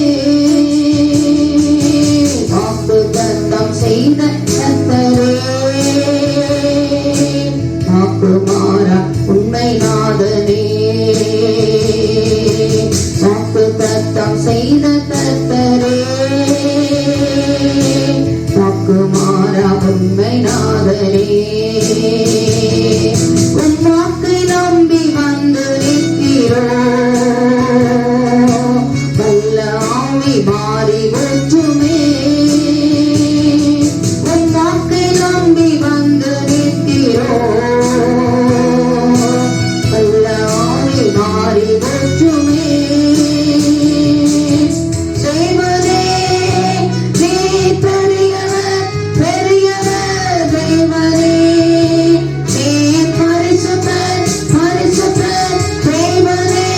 வாக்கு தத்தம் செய்த கர்த்தரே, வாக்கு மாறா உண்மை நாதனே, வாக்கு தத்தம் செய்த கர்த்தரே, வாக்கு மாறா உண்மை நாதனே, உம் வாக்கை நம்பி வந்து நிற்கிறோம், வல்ல ஆவி மாறி ஊற்றுமே, உம் வாக்கை நம்பி வந்து நிற்கிறோம், வல்ல ஆவி மாறி ஊற்றுமே, தேவனே நீ பெரியவர், பெரியவர் தேவனே, நீ பரிசுத்தர், பரிசுத்தர் தேவனே,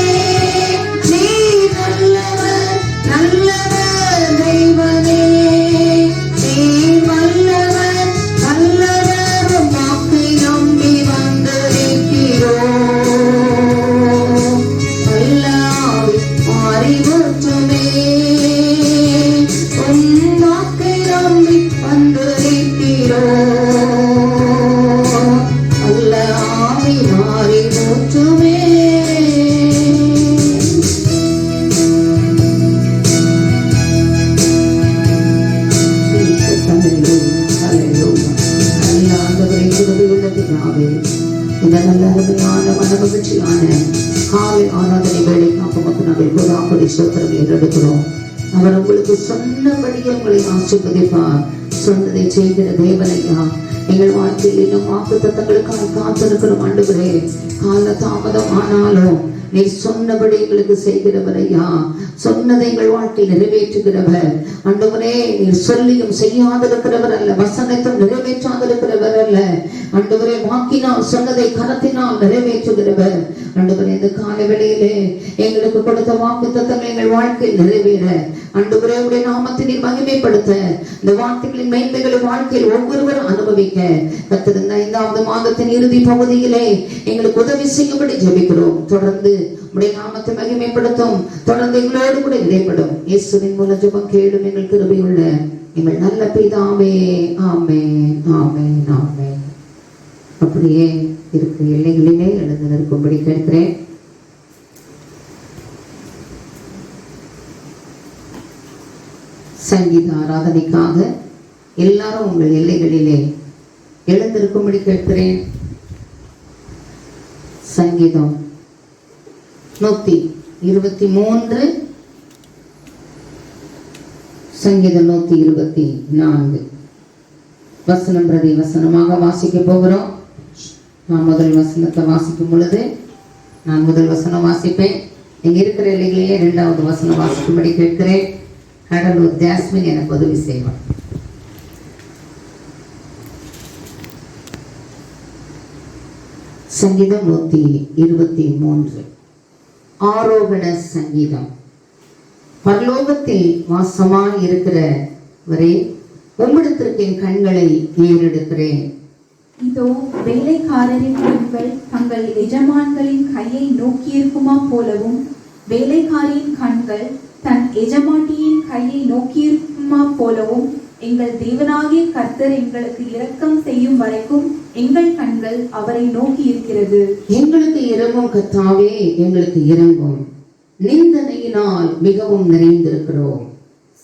நீ நல்லவர், நல்லவர் தேவனே, நீ வல்லவர், வல்லவர், உம் வாக்கை நம்பி வந்து நிற்கிறோம், வல்ல ஆவி மாறி ஊற்றுமே, உம் வாக்கை நம்பி வந்து நிற்கிறோம், வல்ல ஆவி மாறி ஊற்றுமே. இந்த நல்ல அருமையான மனமகிழ்ச்சியான காலை ஆராதனை வேலைக்காக மக்கள் நாங்கள் கோதாபதி ஸ்தோத்திரங்களை எடுக்கிறோம். அவர் உங்களுக்கு சொன்னபடியே உங்களை ஆசீர்வதிப்பார். சொன்னதை செய்கிற தேவனையா, எங்கள் வாழ்க்கையில் இன்னும் வாக்கு தத்தங்களுக்காக காத்திருக்கிறோம் ஆண்டவரே. கால தாமதம் ஆனாலும் நீர் சொன்னபடி எங்களுக்கு செய்கிறவர் ஐயா, சொன்னதை எங்கள் வாழ்க்கையில் நிறைவேற்றுகிறவர் ஆண்டவரே. நீர் சொல்லியும் செய்யாதிருக்கிறவர் அல்ல, வசனத்தும் நிறைவேற்றாதிருக்கிறவர் அல்ல ஆண்டவரே. வாக்கினால் சொன்னதை கரத்தினால் நிறைவேற்றுகிறவர் ஆண்டவரே. இந்த கால வேளையிலே எங்களுக்கு கொடுத்த வாக்கு தத்தங்கள் எங்கள் வாழ்க்கையில் நிறைவேற ஆண்டவரே உடைய நாமத்தை நீர் மகிமைப்படுத்த, இந்த வார்த்தைகளின் மேன்மைகளை வாழ்க்கையில் ஒவ்வொருவரும் அனுபவிக்க கர்த்தர் இந்த 5வது மாதத்தின் இறுதி பகுதியிலே எங்களுக்கு உதவி செய்யும்படி ஜெபிக்கிறோம். தொடர்ந்து உடைய நாமத்தை மகிமைப்படுத்தும், தொடர்ந்து எங்களோடு கூட இடைப்படும். இயேசுவின் மூலம் ஜெபம் கேளும் எங்கள் கிருபையுள்ள எங்கள் நல்ல பிதாவே. ஆமென், ஆமென், ஆமென். அப்படியே இருக்கிற எல்லைகளிலே எழுந்து நிற்கும்படி கேட்கிறேன். சங்கீத ஆராதனைக்காக எல்லாரும் உங்கள் எல்லைகளிலே எழுந்திருக்கும்படி கேட்கிறேன். சங்கீதம் 123, சங்கீதம் 124 வசனம் பிரதி வசனமாக வாசிக்க போகிறோம். நான் முதல் வசனத்தை வாசிக்கும் பொழுது நான் முதல் வசனம் வாசிப்பேன். இங்க இருக்கிற இல்லைகளே 2வது வசனம் வாசிக்கும்படி கேட்கிறேன். கடலூர் ஜாஸ்மின் எனக்கு உதவி செய்வார். சங்கீதம் 123 ஆரோகண சங்கீதம். பரலோகத்தில் வாசமாய் இருக்கிறவரே, உம்மிடத்திற்கு என் கண்களை ஏறெடுக்கிறேன். இதோ வேலைக்காரரின் கண்கள் தங்கள் எஜமான்களின் கையை நோக்கியிருக்குமா போலவும், வேலைக்காரியின் கண்கள் தன் எஜமாட்டியின் கையை நோக்கியிருக்குமா போலவும், எங்கள் தேவனாகிய கர்த்தர் எங்களுக்கு இரக்கம் செய்யும் வரைக்கும் எங்கள் கண்கள் அவரை நோக்கி இருக்கிறது. எங்களுக்கு இரங்கும் கர்த்தாவே, எங்களுக்கு இரங்கும். நிந்தனையினால் மிகவும் நிறைந்திருக்கிறோம்.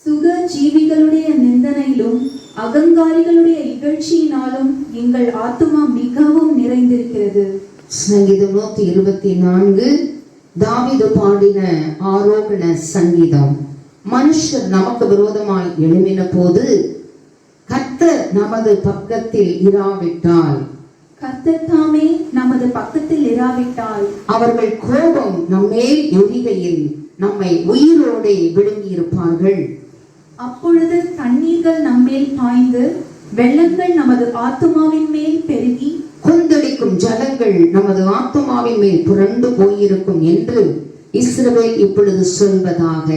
சுக ஜீவிகளுடைய நிந்தனையிலும் அகங்காரிகளுடைய இகழ்ச்சியினாலும் எங்கள் ஆத்துமா மிகவும் நிறைந்திருக்கிறது. சங்கீதம் 124 தாவீது பாடின ஆரோகண சங்கீதம். மனுஷர் நமக்கு விரோதமாய் எழும்பின போது கர்த்தர் நமது பக்கத்தில் இராவிட்டால், கர்த்தர் தாமே நமது பக்கத்தில் இராவிட்டால், அவர்கள் கோபம் நம்மேல் எரிகையில் நம்மை உயிரோடே விழுங்கியிருப்பார்கள். அப்பொழுது தண்ணீர்கள் நம்மேல் பாய்ந்து வெள்ளங்கள் நமது ஆத்துமாவின் மேல் பெருகி கொந்தளிக்கும் ஜலங்கள் நமது ஆத்துமாவின் மேல் புரண்டு போயிருக்கும் என்று இஸ்ரவேல் இப்பொழுது சொல்வதாக.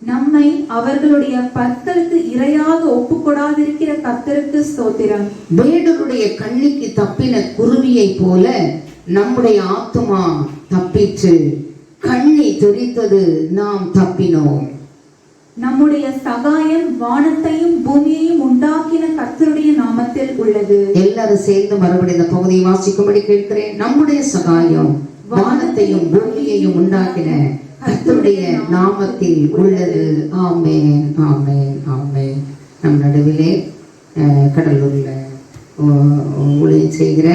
நம்மை அவர்களுடைய பற்களுக்கு இரையாக ஒப்புக்கொடாதிருக்கிற கர்த்தருக்கு ஸ்தோத்திரம். வேடருடைய கண்ணிக்கு தப்பின குருவியை போல நம்முடைய ஆத்துமா தப்பிற்று. கண்ணி தெரித்தது, நாம் தப்பினோம். நம்முடைய சகாயம் வானத்தையும் பூமியையும் உண்டாக்கின கர்த்தருடைய நாமத்தில் உள்ளது. எல்லாரும் சேர்ந்து மறுபடியும் இந்த பகுதியை வாசிக்கும்படி கேட்கிறேன். நம்முடைய சகாயம் வானத்தையும் பூமியையும் உண்டாக்கின கர்த்தருடைய நாமத்தில் உள்ளது. ஆமென், ஆமென், ஆமென். நம் நடுவிலே கடலூர்ல ஊழியம் செய்கிற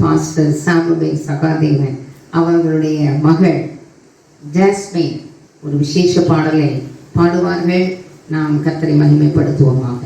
பாஸ்டர் சாமுவேல் சகாதேவன் அவர்களுடைய மகள் ஜாஸ்மின் ஒரு விசேஷ பாடலை பாடுவார்கள். நாம் கர்த்தரை மகிமைப்படுத்துவோமாக.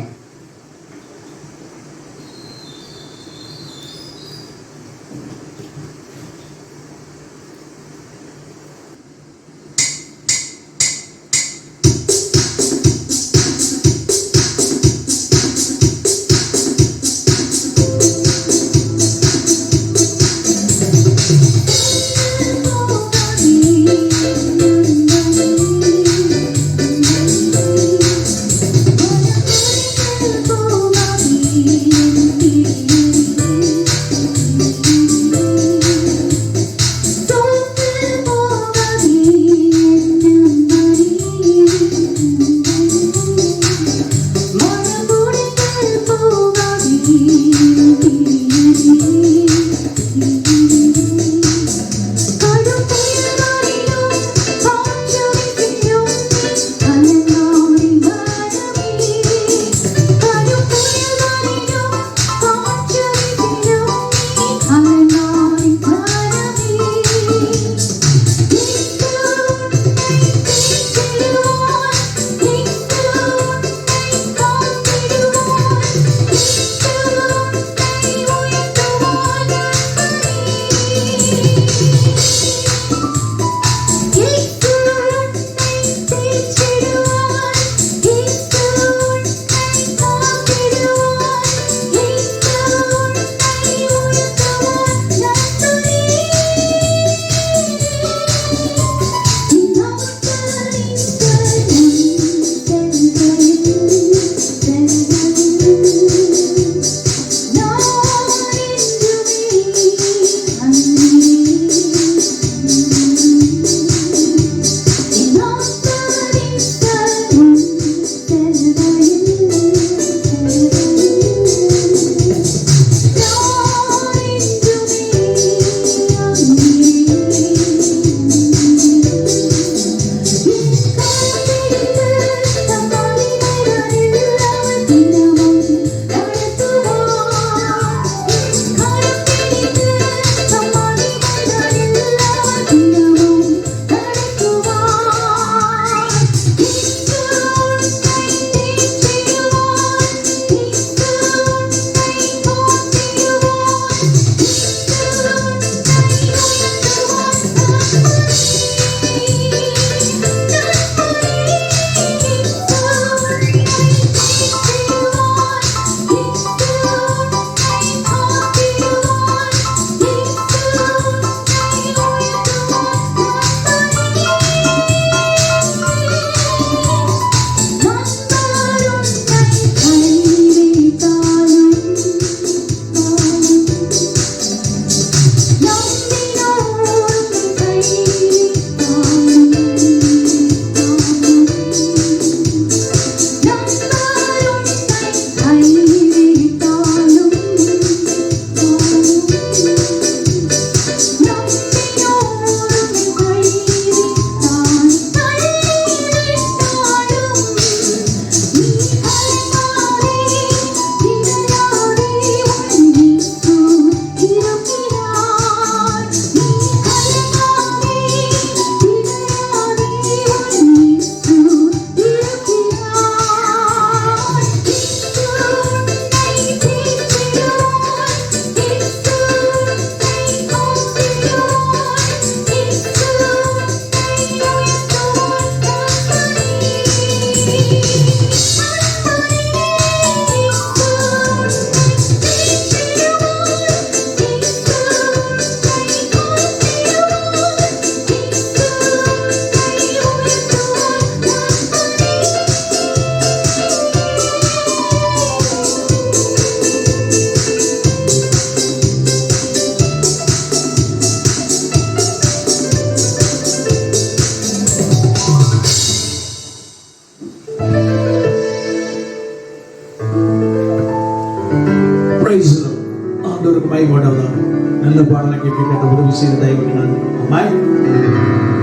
ஆண்டவருக்கு மைமோடவதாக நல்ல பாடலை கேட்க உதவி செய்த தயவுக்கு நன்றி. ஆமென்.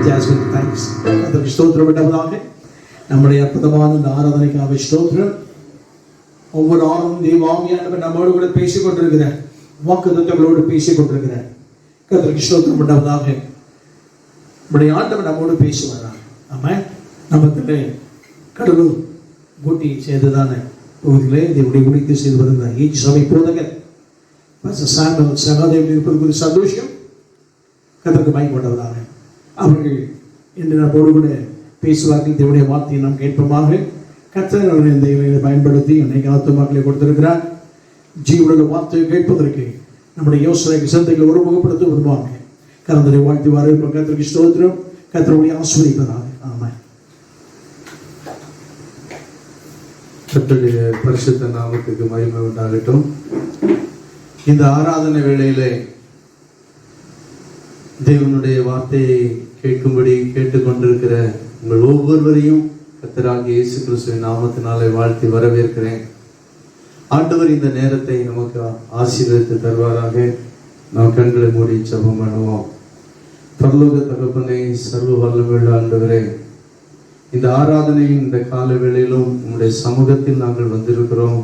Jasmine thanks. அதற்கு ஸ்தோத்திரம் விட்டவதாக நம்முடைய அற்புதமான இந்த ஆராதனைக்காக ஸ்தோத்திரம். ஒவ்வொரு ஆறும் தேவாமியானவர் நம்மோடு கூட பேசிக் கொண்டிருக்கிறார். வாக்குத்தத்தங்களோடு பேசிக் கொண்டிருக்கிறார். அதற்கு ஸ்தோத்திரம் விட்டவதாக நம்முடைய ஆண்டவர் நம்மோடு பேசி வர்றார். ஆமென். நமக்கு கடலூர் கூட்டி செய்ததான பகுதியிலே தேவனுடைய உடைத்து செய்து வருகிறார் ஈச் சபை போதகர் சகாதேவன் இருப்பது குறித்து சந்தோஷம். கர்த்தருக்கு பயன்பட்டவராக அவர்கள் இன்று நம்மோடு கூட பேசுவார்கள். தேவனுடைய வார்த்தையை நாம் கேட்போமாக. கர்த்தர் அவர்கள் இந்த இவைகளை பயன்படுத்தி அநேக ஆத்துமாக்களை கொடுத்திருக்கிறார். ஜீவனுடைய வார்த்தையை கேட்பதற்கு நம்முடைய யோசனைகள் சிந்தைகளை ஒருமுகப்படுத்த வருவாங்க. கர்த்தரை வாழ்த்தி வரவேற்போம். கர்த்தருக்கு ஸ்தோத்திரம். கர்த்தருடைய ஆசீர்வதிப்பதாக. ஆமென். கர்த்தருடைய பரிசுத்த நாமத்துக்கு மகிமை உண்டாகட்டும். இந்த ஆராதனை வேளையிலே தேவனுடைய வார்த்தையை கேட்கும்படி கேட்டுக்கொண்டிருக்கிற உங்கள் ஒவ்வொருவரையும் கர்த்தராகிய இயேசு கிறிஸ்துவின் நாமத்தினாலே வாழ்த்தி வரவேற்கிறேன். ஆண்டவர் இந்த நேரத்தை நமக்கு ஆசீர்வதித்து தருவாராக. நாம் கண்களை மூடி ஜெபம் பண்ணுவோம். பரலோக தகப்பனே, சர்வ வல்லமையுள்ள ஆண்டவரே, இந்த ஆராதனையின் இந்த கால வேளையிலும் உம்முடைய சமூகத்தில் நாங்கள் வந்திருக்கிறோம்.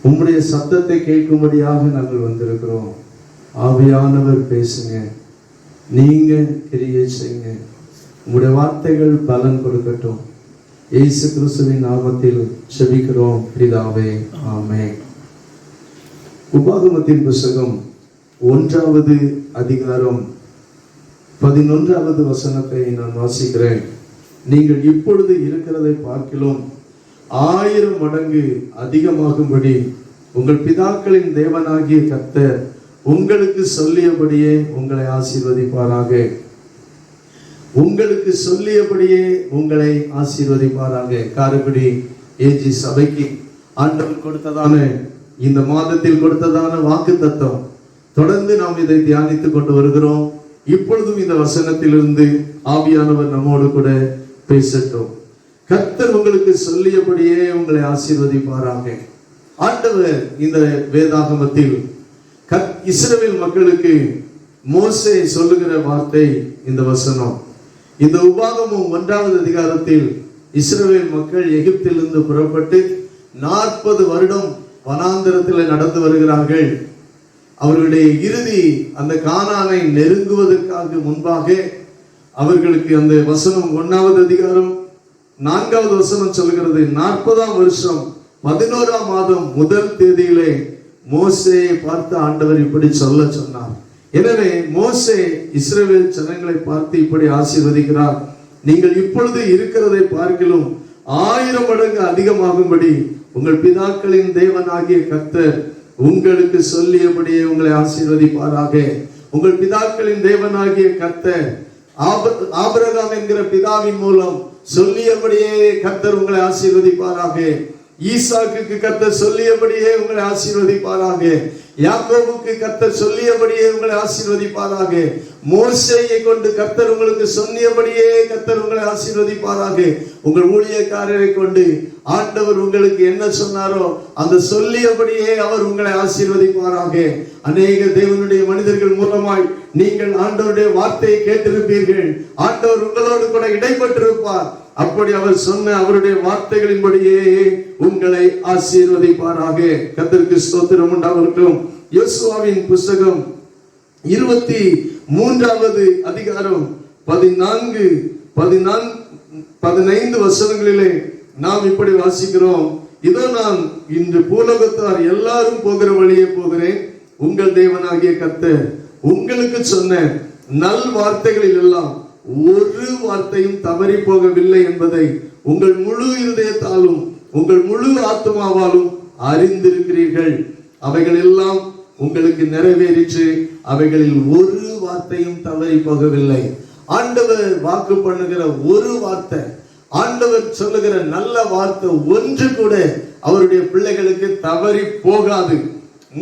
உம்முடைய சத்தத்தை கேட்கும்படியாக நாங்கள் வந்திருக்கிறோம். ஆவியானவர் பேசுங்க, நீங்க கிரியை செய்யுங்க. உம்முடைய வார்த்தைகள் பலன் கொடுக்கட்டும். இயேசு கிறிஸ்துவின் நாமத்தில் ஜெபிக்கிறோம் பிதாவே, ஆமென். உபாகமத்தின் புத்தகம் 1வது அதிகாரம் 11வது வசனத்தை நான் வாசிக்கிறேன். நீங்கள் இப்பொழுது இருக்கிறதை பார்க்கிலும் 1000 மடங்கு அதிகமாகும்படி உங்கள் பிதாக்களின் தேவனாகிய கர்த்தர் உங்களுக்கு சொல்லியபடியே உங்களை ஆசீர்வதிப்பாராக. உங்களுக்கு சொல்லியபடியே உங்களை ஆசீர்வதிப்பாராக. காரைக்குடி ஏஜி சபைக்கு ஆண்டவர் கொடுத்ததான இந்த மாதத்தில் கொடுத்ததான வாக்குத்தத்தம் தொடர்ந்து நாம் இதை தியானித்துக் கொண்டு வருகிறோம். இப்பொழுதும் இந்த வசனத்திலிருந்து ஆவியானவர் நம்மோடு கூட பேசட்டும். கர்த்தர் உங்களுக்கு சொல்லியபடியே உங்களை ஆசீர்வதிப்பாராக. ஆண்டவர் இந்த வேதாகமத்தில் இஸ்ரவேல் மக்களுக்கு மோசே சொல்லுகிற வார்த்தை இந்த வசனம். இந்த உபாகமம் 1வது அதிகாரத்தில் இஸ்ரவேல் மக்கள் எகிப்திலிருந்து புறப்பட்டு 40 வருடம் வனாந்தரத்தில் நடந்து வருகிறார்கள். அவர்களுடைய இறுதி அந்த கானானை நெருங்குவதற்காக முன்பாக அவர்களுக்கு அந்த வசனம் 1வது அதிகாரம் 4வது வசனம் சொல்கிறது, 40ஆம் வருஷம் 11ஆம் மாதம் 1 தேதியிலே மோசேயை பார்த்து ஆண்டவர் இப்படி சொல்ல சொன்னார். எனவே மோசே இஸ்ரவேல் ஜனங்களை பார்த்து இப்படி ஆசீர்வதிக்கிறார். நீங்கள் இப்பொழுது இருக்கிறதை பார்க்கிலும் 1000 மடங்கு அதிகமாகும்படி உங்கள் பிதாக்களின் தேவனாகிய கர்த்தர் உங்களுக்கு சொல்லியபடியே உங்களை ஆசீர்வதிப்பாராக. உங்கள் பிதாக்களின் தேவனாகிய கர்த்தர் ஆபிரகாம் என்கிற பிதாவின் மூலம் சொல்லியபடியே கர்த்தர் உங்களை ஆசீர்வதிப்பாராக. ஈசாக்குக்கு கர்த்தர் சொல்லியபடியே உங்களை ஆசீர்வதிப்பாராக. யாக்கோபுக்கு கர்த்தர் சொல்லியபடியே உங்களை ஆசீர்வதிப்பாராக. மோசேயை கொண்டு கர்த்தர் உங்களுக்கு சொன்னியபடியே கர்த்தர் உங்களை ஆசீர்வதிப்பாராக. உங்கள் ஊழியக்காரரை கொண்டு ஆண்டவர் உங்களுக்கு என்ன சொன்னாரோ அந்த சொல்லியபடியே அவர் உங்களை ஆசீர்வதிப்பாராக. அநேக தேவனுடைய மனிதர்கள் மூலமாய் நீங்கள் ஆண்டவருடைய வார்த்தையை கேட்டிருப்பீர்கள். ஆண்டவர் உங்களோடு கூட இடைப்பட்டிருப்பார். அப்படி அவர் சொன்ன அவருடைய வார்த்தைகளின்படியே உங்களை ஆசீர்வதிப்பாராக. கர்த்தருக்கு ஸ்தோத்திரம் உண்டாகட்டும். யோசுவாவின் புத்தகம் 23வது அதிகாரம் 14-15 வசனங்களிலே நாம் இப்படி வாசிக்கிறோம். இதோ நான் இன்று பூலோகத்தார் எல்லாரும் போகிற வழியே போகிறேன். உங்கள் தேவனாகிய கர்த்தர் உங்களுக்கு சொன்ன நல் வார்த்தைகளில் எல்லாம் ஒரு வார்த்தையும் தவறி போகவில்லை என்பதை உங்கள் முழு இருதயத்தாலும் உங்கள் முழு ஆத்மாவாலும் அறிந்திருக்கிறீர்கள். அவைகள் எல்லாம் உங்களுக்கு நிறைவேறிற்று. அவைகளில் ஒரு வார்த்தையும் தவறி போகவில்லை. ஆண்டவர் வாக்கு பண்ணுகிற ஒரு வார்த்தை, ஆண்டவர் சொல்லுகிற நல்ல வார்த்தை ஒன்று கூட அவருடைய பிள்ளைகளுக்கு தவறி போகாது.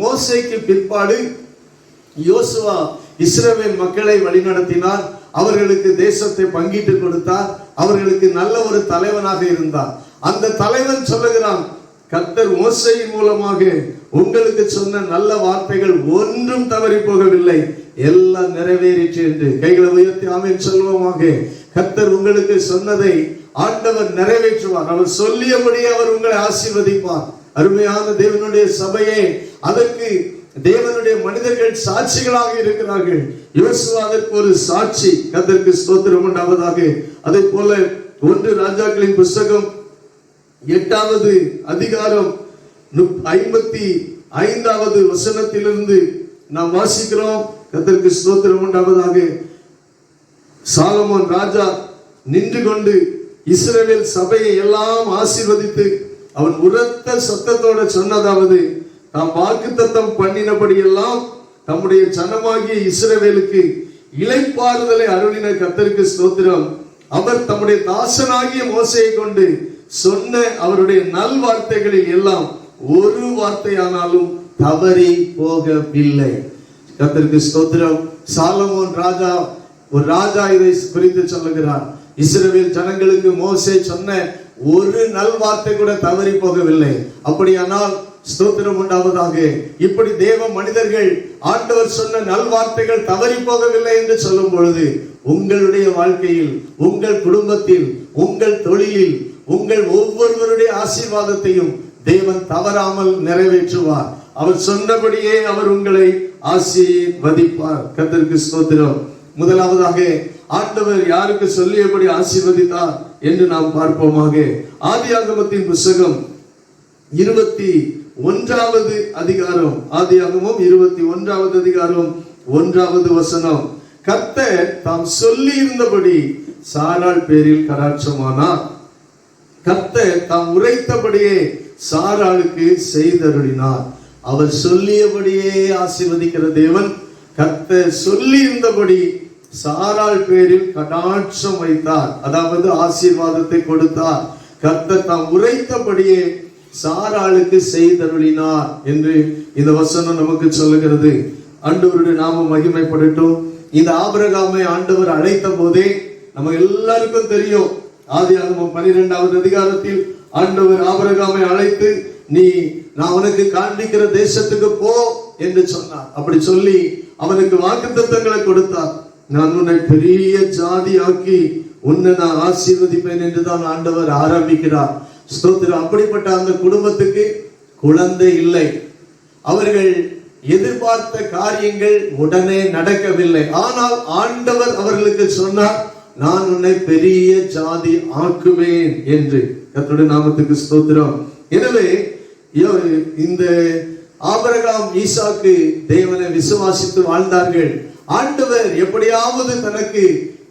மோசேக்கு பிற்பாடு யோசுவா இஸ்ரவேல் மக்களை வழிநடத்தினார். அவர்களுக்கு தேசத்தை பங்கிட்டு கொடுத்தார். அவர்களுக்கு நல்ல ஒரு தலைவனாக இருந்தார். அந்த தலைவன் சொல்லுகிறான், கர்த்தர் மோசேயின் மூலமாக உங்களுக்கு சொன்ன நல்ல வார்த்தைகள் ஒன்றும் தவறி போகவில்லை, எல்லாம் நிறைவேறிற்று என்று கைகளை உயர்த்தி ஆமென் சொல்வோமாக. கர்த்தர் உங்களுக்கு சொன்னதை ஆண்டவர் நிறைவேற்றுவார். அவர் சொல்லியபடியே அவர் உங்களை ஆசீர்வதிப்பார். அருமையான தேவனுடைய சபையே, அதற்கு தேவனுடைய மனிதர்கள் சாட்சிகளாக இருக்கிறார்கள். யோசுவா அதற்கு ஒரு சாட்சி. கர்த்தருக்கு ஸ்தோத்திரம் உண்டாவதாக. அதே போல 1 ராஜாக்களின் புஸ்தகம் 8வது அதிகாரம் 55வது வசனத்திலிருந்து நாம் வாசிக்கிறோம். கர்த்தருக்கு ஸ்தோத்திரம் உண்டாவதாக. சாலமோன் ராஜா நின்று கொண்டு இஸ்ரவேல் சபையை எல்லாம் ஆசீர்வதித்து அவன் உரத்த சத்தத்தோட சொன்னதாவது, தாம் வாக்குத்தத்தம் பண்ணினபடி எல்லாம் தம்முடைய ஜனமாகிய இஸ்ரவேலுக்கு இளைப்பாறுதலை அருளின கர்த்தருக்கு ஸ்தோத்திரம். அவர் தம்முடைய தாசனாகிய மோசேயை கொண்டு சொன்ன அவருடைய நல் வார்த்தைகளில் எல்லாம் ஒரு வார்த்தையானாலும் தவறி போகவில்லை. கர்த்தருக்கு ஸ்தோத்திரம். சாலமோன் ராஜா, ஒரு ராஜா இதை குறித்து சொல்லுகிறார். இஸ்ரவேல் ஜனங்களுக்கு மோசே சொன்ன ஒரு நல் வார்த்தை கூட தவறி போகவில்லை. அப்படியானால் ஸ்தோத்திரம் உண்டாவதாக. இப்படி தேவ மனிதர்கள் ஆண்டவர் சொன்ன நல் வார்த்தைகள் தவறி போகவில்லை என்று சொல்லும் பொழுது, உங்களுடைய வாழ்க்கையில், உங்கள் குடும்பத்தில், உங்கள் தொழிலில், உங்கள் ஒவ்வொருவருடைய ஆசீர்வாதத்தையும் தேவன் தவறாமல் நிறைவேற்றுவார். அவர் சொன்னபடியே அவர் உங்களை ஆசீர்வதிப்பார். கர்த்தருக்கு ஸ்தோத்திரம். முதலாவதாக ஆண்டவர் யாருக்கு சொல்லியபடி ஆசீர்வதித்தார் என்று நாம் பார்ப்போமாக. ஆதியாகமத்தின் புஸ்தகம் 21வது அதிகாரம், ஆதியாகமம் 21வது அதிகாரம் 1வது வசனம். கர்த்தர் தாம் சொல்லி இருந்தபடி சாராள் பேரில் கடாட்சமானார். கர்த்தர் தாம் உரைத்தபடியே சாராளுக்கு செய்தருளினார். அவர் சொல்லியபடியே ஆசீர்வதிக்கிற தேவன். கர்த்தர் சொல்லி இருந்தபடி சாராள் பேரில் கடாட்சம் வைத்தார், அதாவது ஆசீர்வாதத்தை கொடுத்தார். கர்த்தர் தாம் உரைத்தபடியே சாராளுக்கு செய்தருளினார் என்று இந்த வசனம் நமக்கு சொல்லுகிறது. ஆண்டவருடைய நாமம் மகிமைப்படட்டும். இந்த ஆபிரகாமை ஆண்டவர் அழைத்த போதே நம்ம எல்லாருக்கும் தெரியும். ஆதியாகமம் 12வது அதிகாரத்தில் ஆண்டவர் ஆபிரகாமை அழைத்து, நான் உனக்கு காண்பிக்கிற தேசத்துக்கு போ என்று சொன்னார். அப்படி சொல்லி அவனுக்கு வாக்குத்தத்தங்களை கொடுத்தார். நான் உன்னை பெரிய ஜாதி ஆக்கி உன்னை நான் ஆசீர்வதிப்பேன் என்றுதான் ஆண்டவர் ஆரம்பிக்கிறார். ஸ்தோத்திரம். அப்படிப்பட்ட அந்த குடும்பத்துக்கு குழந்தை இல்லை. அவர்கள் எதிர்பார்த்த காரியங்கள் உடனே நடக்கவில்லை. ஆனால் ஆண்டவர் அவர்களுக்கு சொன்னார், நான் உன்னை பெரிய ஜாதி ஆக்குவேன் என்று. கர்த்தருடைய நாமத்துக்கு ஸ்தோத்திரம். எனவே இந்த ஆபிரகாம் ஈசாக்கு தேவனை விசுவாசித்து வாழ்ந்தார்கள். ஆண்டவர் எப்படியாவது தனக்கு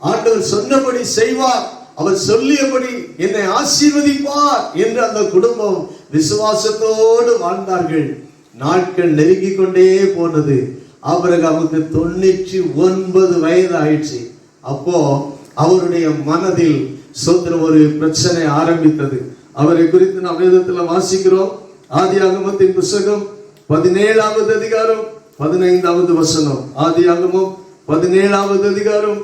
ஆண்டவர் சொன்னபடி செய்வார், அவர் சொல்லியபடி என்னை ஆசீர்வதிப்பார் என்று அந்த குடும்பம் விசுவாசத்தோடு வாழ்ந்தார்கள். நாட்கள் நெருங்கிக் கொண்டே போனது. ஆபிரகாமுக்கு 99 வயது ஆயிடுச்சு. அப்போ அவருடைய மனதில் சோத்திரம் ஒரு பிரச்சனை ஆரம்பித்தது. அவரை குறித்து நாம் வேதத்தில் வாசிக்கிறோம். ஆதியாகமத்தின் புஸ்தகம் 17வது அதிகாரம் 15வது வசனம். ஆதியாகமம் 17வது அதிகாரம்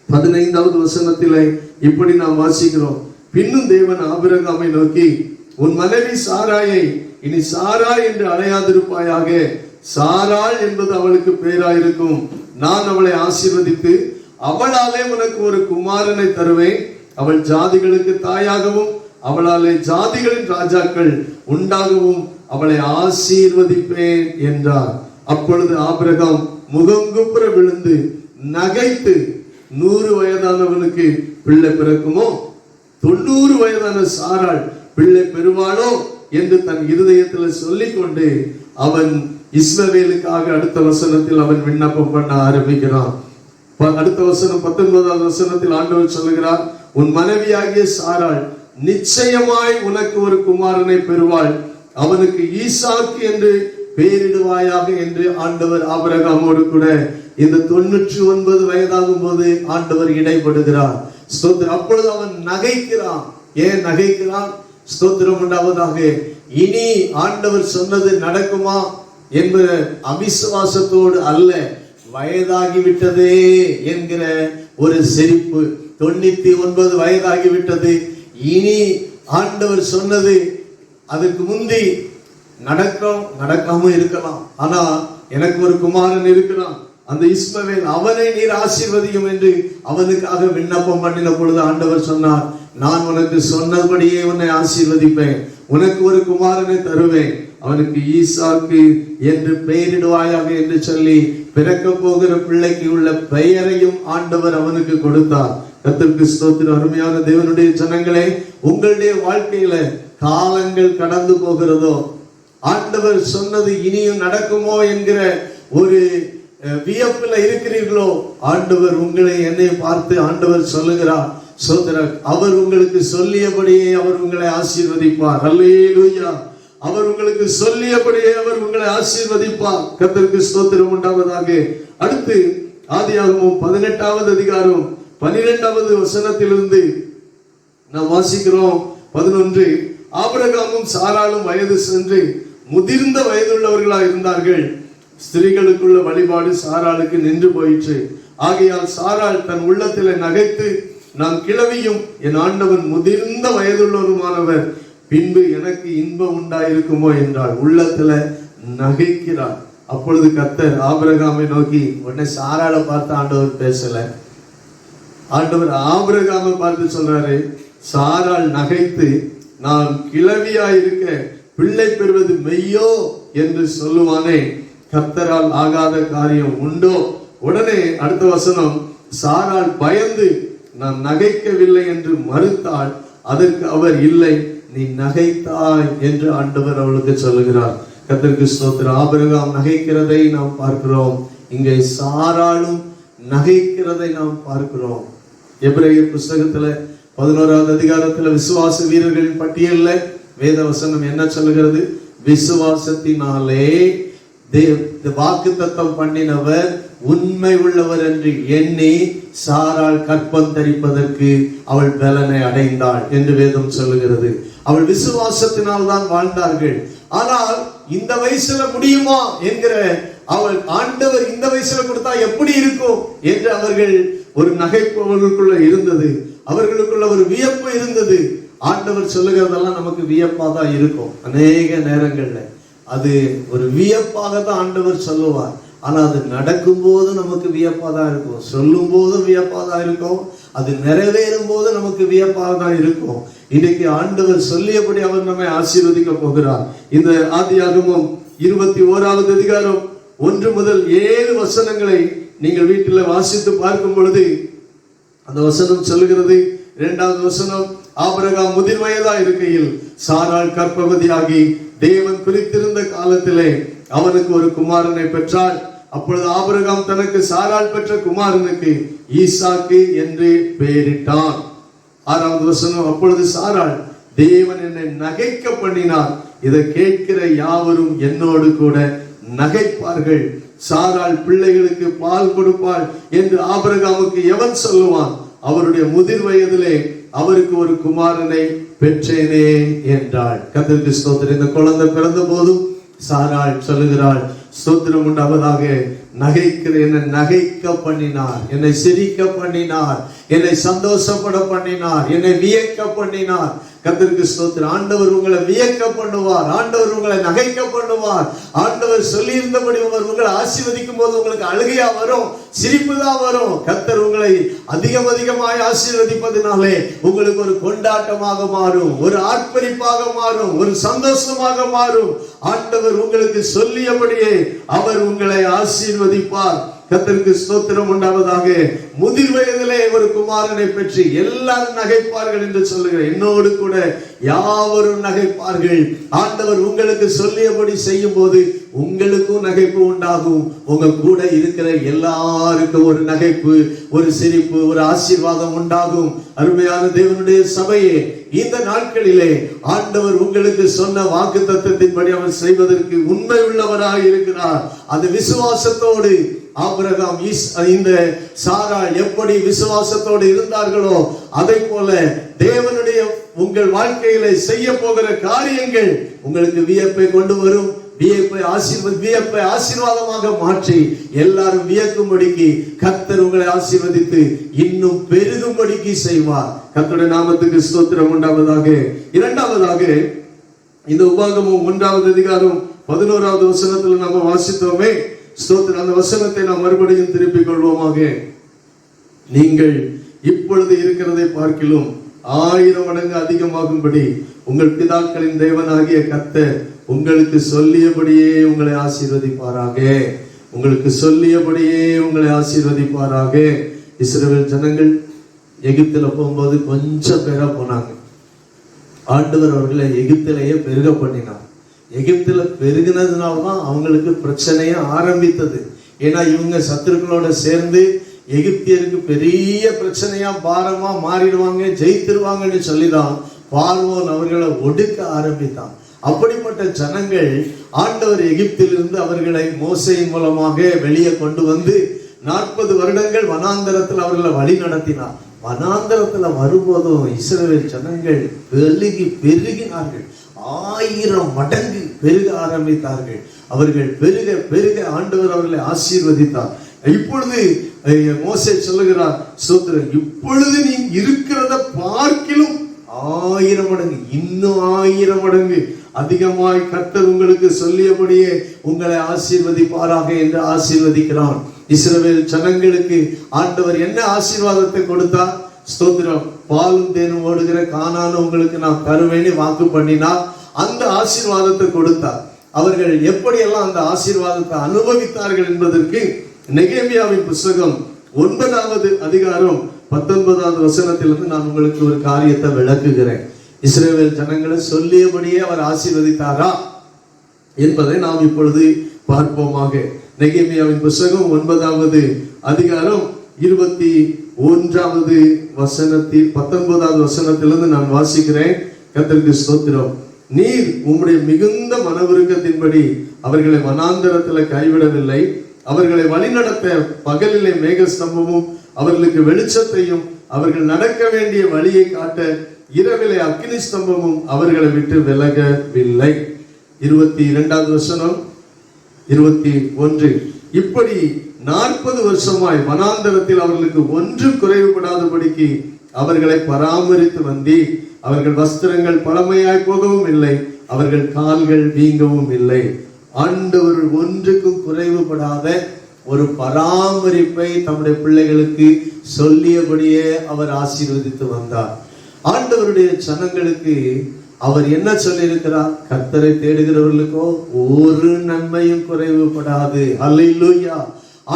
15வது வசனத்திலே இப்படி நாம் வாசிக்கிறோம். பின்னும் தேவன் ஆபிரகாமை நோக்கி, உன் மனைவி சாராயை இனி சாரா என்று அழையாதிருப்பாயாக, சாராள் என்பது அவளுக்கு பெயராயிருக்கும். நான் அவளை ஆசீர்வதித்து அவளாலே உனக்கு ஒரு குமாரனை தருவேன். அவள் ஜாதிகளுக்கு தாயாகவும் அவளாலே ஜாதிகளின் ராஜாக்கள் உண்டாகவும் அவளை ஆசீர்வதிப்பேன் என்றார். அப்பொழுது ஆபிரகாம் முகங்குப்புற விழுந்து நகைத்து, 100 வயதானவனுக்கு பிள்ளை பிறக்குமோ, 90 வயதான சாராள் பிள்ளை பெறுவாளோ என்று தன் இருதயத்தில் சொல்லிக் கொண்டு அவன் இஸ்மவேலுக்காக அடுத்த வசனத்தில் அவன் விண்ணப்பம் பண்ண ஆரம்பிக்கிறான். அடுத்த வசனம் 19வது வசனத்தில் ஆண்டவர் சொல்லுகிறார், உன் மனைவியாகிய சாராள் நிச்சயமாய் உனக்கு ஒரு குமாரனை பெறுவாள், அவனுக்கு ஈசாக்கு என்று பெயரிடுவாயாக என்று ஆண்டவர் ஆபிரகாமோடு கூட இந்த 99 வயதாகும் போது ஆண்டவர் இடைப்படுகிறார். ஸ்தோத்திரம். அப்பொழுது அவன் நகைக்கிறான். ஏன் நகைக்கிறான்? ஸ்தோத்திரம் உண்டாவதாக. இனி ஆண்டவர் சொன்னது நடக்குமா என்கிற அவிசுவாசத்தோடு அல்ல, வயதாகிவிட்டதே என்கிற ஒரு சிரிப்பு. 99 வயதாகிவிட்டது. இனி ஆண்டவர் சொன்னது அதுக்கு முந்தி நடக்காம இருக்கலாம். ஆனா எனக்கு ஒரு குமாரன் இருக்கிறான், அந்த இஸ்மவேல், அவனை நீர் ஆசீர்வதியும் என்று அவனுக்காக விண்ணப்பம் பண்ணின பொழுது ஆண்டவர் சொன்னார், நான் உனக்கு சொன்னபடியே உன்னை ஆசீர்வதிப்பேன், உனக்கு ஒரு குமாரனை தருவேன், அவனுக்கு ஈசாக்கு என்று பெயரிடுவாயாக என்று சொல்லி பிறக்க போகிற பிள்ளைக்கு உள்ள பெயரையும் ஆண்டவர் அவனுக்கு கொடுத்தார். கர்த்தருக்கு ஸ்தோத்திரம். அருமையான தேவனுடைய ஜனங்களே, உங்களுடைய வாழ்க்கையில காலங்கள் கடந்து போகிறதோ, ஆண்டவர் சொன்னது இனியும் நடக்குமோ என்கிற ஒரு வியப்புல இருக்கிறீர்களோ, ஆண்டவர் உங்களை என்னை பார்த்து ஆண்டவர் சொல்லுகிறார், சோதரர், அவர் உங்களுக்கு சொல்லியபடியே அவர் உங்களை ஆசீர்வதிப்பார். அல்லேலூயா. அவர் உங்களுக்கு சொல்லியபடியே அவர் உங்களை ஆசீர்வதிப்பார். கர்த்தருக்கு ஸ்தோத்திரம் உண்டாவதாக. அடுத்து ஆதியாகமம் 18வது அதிகாரம் 12வது வசனத்திலிருந்து நாம் வாசிக்கிறோம். 11, ஆபிரகாமும் சாராளும் வயது சென்று முதிர்ந்த வயதுள்ளவர்களா இருந்தார்கள். ஸ்திரீகளுக்குள்ள வழிபாடு சாராளுக்கு நின்று போயிற்று. ஆகையால் சாராள் தன் உள்ளத்திலே நகைத்து, நான் கிழவியும் என் ஆண்டவன் முதிர்ந்த வயதுள்ளவருமானவர், பின்பு எனக்கு இன்பம் உண்டாயிருக்குமோ என்றார். உள்ளத்துல நகைக்கிறார். அப்பொழுது கர்த்தர் ஆபிரகாமை நோக்கி, உடனே சாராளை பார்த்து ஆண்டவர் பேசல, ஆண்டவர் ஆபிரகாமை பார்த்து சொல்றாரு, சாராள் நகைத்து நான் கிழவியாயிருக்க பிள்ளை பெறுவது மெய்யோ என்று சொல்லுவானே, கர்த்தரால் ஆகாத காரியம் உண்டோ? உடனே அடுத்த வசனம், சாராள் பயந்து நான் நகைக்கவில்லை என்று மறுத்தாள். அதற்கு அவர், இல்லை, நீ நகைத்தாய் என்று ஆண்டவர் அவளுக்கு சொல்லுகிறார். கர்த்தருக்கு ஸ்தோத்திரம். ஆபிரகாம் நகைக்கிறதை நாம் பார்க்கிறோம், இங்கே சாராளும் நகைக்கிறதை நாம் பார்க்கிறோம். எபிரேயர் புஸ்தகத்துல 11வது அதிகாரத்துல விசுவாச வீரர்களின் பட்டியல்ல வேத வசனம் என்ன சொல்லுகிறது? விசுவாசத்தினாலே வாக்குத்தத்தம் பண்ணினவர் உண்மை உள்ளவர் என்று எண்ணி சாராள் கற்பம் தரிப்பதற்கு அவள் பலனை அடைந்தாள் என்று வேதம் சொல்லுகிறது. அவள் விசுவாசத்தினால் தான் வாழ்ந்தார்கள். ஆனால் இந்த வயசுல முடியுமா என்கிற அவள், ஆண்டவர் இந்த வயசுல கொடுத்தா எப்படி இருக்கும் என்று அவர்கள் ஒரு நகைப்பு அவர்களுக்குள்ள இருந்தது, அவர்களுக்குள்ள ஒரு வியப்பு இருந்தது. ஆண்டவர் சொல்லுகிறதெல்லாம் நமக்கு வியப்பா தான் இருக்கும். அநேக நேரங்கள்ல அது ஒரு வியப்பாக தான் ஆண்டவர் சொல்லுவார். ஆனா அது நடக்கும் போது நமக்கு வியப்பா தான் இருக்கும், சொல்லும் போதும் வியப்பா தான் இருக்கும், அது நிறைவேறும் போது நமக்கு வியப்பாக தான் இருக்கும். இன்னைக்கு ஆண்டவர் சொல்லியபடி அவர் நம்மை ஆசீர்வதிக்க போகிறார். இந்த ஆதியாகமம் 21வது அதிகாரம் 1 முதல் 7 வசனங்களை நீங்கள் வீட்டில் வாசித்து பார்க்கும் பொழுது அந்த வசனம் சொல்லுகிறது. 2வது வசனம், ஆபிரகாம் முதிர் வயதா இருக்கையில் சாராள் கர்ப்பவதியாகி தேவன் குறித்திருந்த காலத்திலே அவனுக்கு ஒரு குமாரனை பெற்றாள். அப்பொழுது ஆபிரகாம் தனக்கு சாராள் பெற்ற குமாரனுக்கு ஈசாக்கு என்று பெயரிட்டான். 6வது வசனம், அப்பொழுது சாராள், தேவன் என்னை நகைக்க பண்ணினார், இதை கேட்கிற யாவரும் என்னோடு கூட நகைப்பார்கள். சாராள் பிள்ளைகளுக்கு பால் கொடுப்பாள் என்று ஆபிரகாமுக்கு எவன் சொல்லுவான்? அவருடைய முதிர் வயதிலே அவருக்கு ஒரு குமாரனை பெற்றேனே என்றாள். கர்த்தருக்கு ஸ்தோத்திரம். இந்த குழந்தை பிறந்த போதும் சாராள் சொல்லுகிறாள், ஸ்தோத்திரம் உண்டாவதாக, நகைக்கிற என்னை நகைக்க பண்ணினார், என்னை சிரிக்க பண்ணினார், என்னை சந்தோஷப்பட பண்ணினார், என்னை வியக்க பண்ணினார். கர்த்தருக்கு ஸ்தோத்திரம். ஆண்டவர் உங்களை வியக்க பண்ணுவார், ஆண்டவர் உங்களை நகைக்க பண்ணுவார். ஆண்டவர் சொல்லி இருந்தபடி உங்களை ஆசீர்வதிக்கும் போது உங்களுக்கு அழுகையா வரும், சிரிப்பு தான் வரும். கர்த்தர் உங்களை அதிகமாய் ஆசீர்வதிப்பதினாலே உங்களுக்கு ஒரு கொண்டாட்டமாக மாறும், ஒரு ஆர்ப்பரிப்பாக மாறும், ஒரு சந்தோஷமாக மாறும். ஆண்டவர் உங்களுக்கு சொல்லியபடியே அவர் உங்களை ஆசீர்வதிப்பார். கர்த்தருக்கு ஸ்தோத்திரம் உண்டாவதாக. முதிர் வயதிலே ஒரு குமாரனை பெற்று எல்லாரும் நகைப்பார்கள் என்று சொல்லுகிறேன். என்னோடு கூட யாவரும் நகைப்பார்கள். ஆண்டவர் உங்களுக்கு சொல்லியபடி செய்யும் போது உங்களுக்கும் நகைப்பு உண்டாகும். உங்க கூட இருக்கிற எல்லாருக்கும் ஒரு நகைப்பு, ஒரு சிரிப்பு, ஒரு ஆசீர்வாதம் உண்டாகும். அருமையான தேவனுடைய சபையே, இந்த நாட்களிலே ஆண்டவர் உங்களுக்கு சொன்ன வாக்குத்தத்தத்தின்படி அவர் செய்வதற்கு உண்மை உள்ளவராக இருக்கிறார். அந்த விசுவாசத்தோடு ஆபிரகாம், இந்த சாராள் எப்படி விசுவாசத்தோடு இருந்தார்களோ அதை போல தேவனுடைய உங்கள் வாழ்க்கையில செய்ய போகிற காரியங்கள் உங்களுக்கு வியப்பை கொண்டு வரும். வியப்பை ஆசீர்வாதமாக மாற்றி எல்லாரும் வியக்கும்படிக்கு கர்த்தர் உங்களை ஆசீர்வதித்து இன்னும் பெருகும்படிக்கு செய்வார். கர்த்தருடைய நாமத்துக்கு ஸ்தோத்திரம் உண்டாவதாக. இரண்டாவதாக இந்த உபாகமம் 1வது அதிகாரம் 11வது வசனத்துல நம்ம வாசித்தோமே, ஸ்தோத்திரம். அந்த வசனத்தை நாம் மறுபடியும் திருப்பிக் கொள்வோமாக. நீங்கள் இப்பொழுது இருக்கிறதை பார்க்கிலும் 1000 மடங்கு அதிகமாகும்படி உங்கள் பிதாக்களின் தேவனாகிய கர்த்தர் உங்களுக்கு சொல்லியபடியே உங்களை ஆசீர்வதிப்பாராக. உங்களுக்கு சொல்லியபடியே உங்களை ஆசீர்வதிப்பாராக. இஸ்ரவேல் ஜனங்கள் எகிப்துல போகும்போது கொஞ்சம் பேரா போனாங்க. ஆண்டவர் அவர்களை எகிப்திலேயே பெருக பண்ணினார். எகிப்துல பெருகினதுனால்தான் அவங்களுக்கு பிரச்சனையே ஆரம்பித்தது. ஏன்னா இவங்க சத்துருக்களோட சேர்ந்து எகிப்தியருக்கு பெரிய பிரச்சனையா பாரமா மாறிடுவாங்க, ஜெயித்திருவாங்கன்னு சொல்லிதான் பார்வோன் அவர்களை ஒடுக்க ஆரம்பித்தான். அப்படிப்பட்ட ஜனங்கள் ஆண்டவர் எகிப்திலிருந்து அவர்களை மோசையின் மூலமாக வெளியே கொண்டு வந்து 40 வருடங்கள் வனாந்தரத்தில் அவர்களை வழி நடத்தினார். வனாந்தரத்துல வரும்போதும் இஸ்ரவேல் ஜனங்கள் பெருகினார்கள். 1000 மடங்கு பெருக ஆரம்பித்தார்கள். அவர்கள் பெருக பெருக ஆண்டவர் அவர்களை ஆசீர்வதித்தார். இப்பொழுது மோசே சொல்லுகிறார், ஸ்தோத்திரம், இப்பொழுது நீ இருக்கிறத பார்க்கிலும் 1000 மடங்கு, இன்னும் 1000 மடங்கு அதிகமாய் கர்த்தர் உங்களுக்கு சொல்லியபடியே உங்களை ஆசீர்வதிப்பாராக என்று ஆசீர்வதிக்கிறான். இஸ்ரவேல் ஜனங்களுக்கு ஆண்டவர் என்ன ஆசீர்வாதத்தை கொடுத்தார்? ஸ்தோத்திரம், பாலும் தேனும் ஓடுகிற கானானை உங்களுக்கு நான் தருவேன்னு வாக்கு பண்ணினார். அந்த ஆசீர்வாதத்தை கொடுத்தார். அவர்கள் எப்படியெல்லாம் அந்த ஆசீர்வாதத்தை அனுபவித்தார்கள் என்பதற்கு நெகேமியாவின் புஸ்தகம் 9வது அதிகாரம் 19வது வசனத்திலிருந்து நான் உங்களுக்கு ஒரு காரியத்தை விளக்குகிறேன். இஸ்ரவேல் ஜனங்களை சொல்லியபடியே அவர் ஆசீர்வதித்தாரா என்பதை நாம் இப்பொழுது பார்ப்போமாக. நெகேமியாவின் புஸ்தகம் 9வது அதிகாரம் 21வது வசனத்தில் 19வது வசனத்திலிருந்து நான் வாசிக்கிறேன். கர்த்தருக்கு ஸ்தோத்திரம். நீர் உம்முடைய மிகுந்த மனவிருக்கத்தின்படி அவர்களை வனாந்தரத்தில் கைவிடவில்லை. அவர்களை வழிநடத்த பகலிலே மேகஸ்தம்பமும் அவர்களுக்கு வெளிச்சத்தையும் அவர்கள் நடக்க வேண்டிய வழியை காட்ட இரவிலே அக்கினி ஸ்தம்பமும் அவர்களை விட்டு விலகவில்லை. 22வது வசனம் 21. இப்படி 40 வருஷமாய் வனாந்தரத்தில் அவர்களுக்கு ஒன்றும் குறைவுபடாதபடிக்கு அவர்களை பராமரித்து வந்தி. அவர்கள் வஸ்திரங்கள் பழமையாய் போகவும் இல்லை, அவர்கள் கால்கள் வீங்கவும் இல்லை. ஆண்டவர் ஒன்றுக்கும் குறைவுபடாத ஒரு பராமரிப்பை தம்முடைய பிள்ளைகளுக்கு சொல்லியபடியே அவர் ஆசீர்வதித்து வந்தார். ஆண்டவருடைய ஜனங்களுக்கு அவர் என்ன சொல்லியிருக்கிறார்? கர்த்தரை தேடுகிறவர்களுக்கோ ஒரு நன்மையும் குறைவுபடாது. அல்லேலூயா.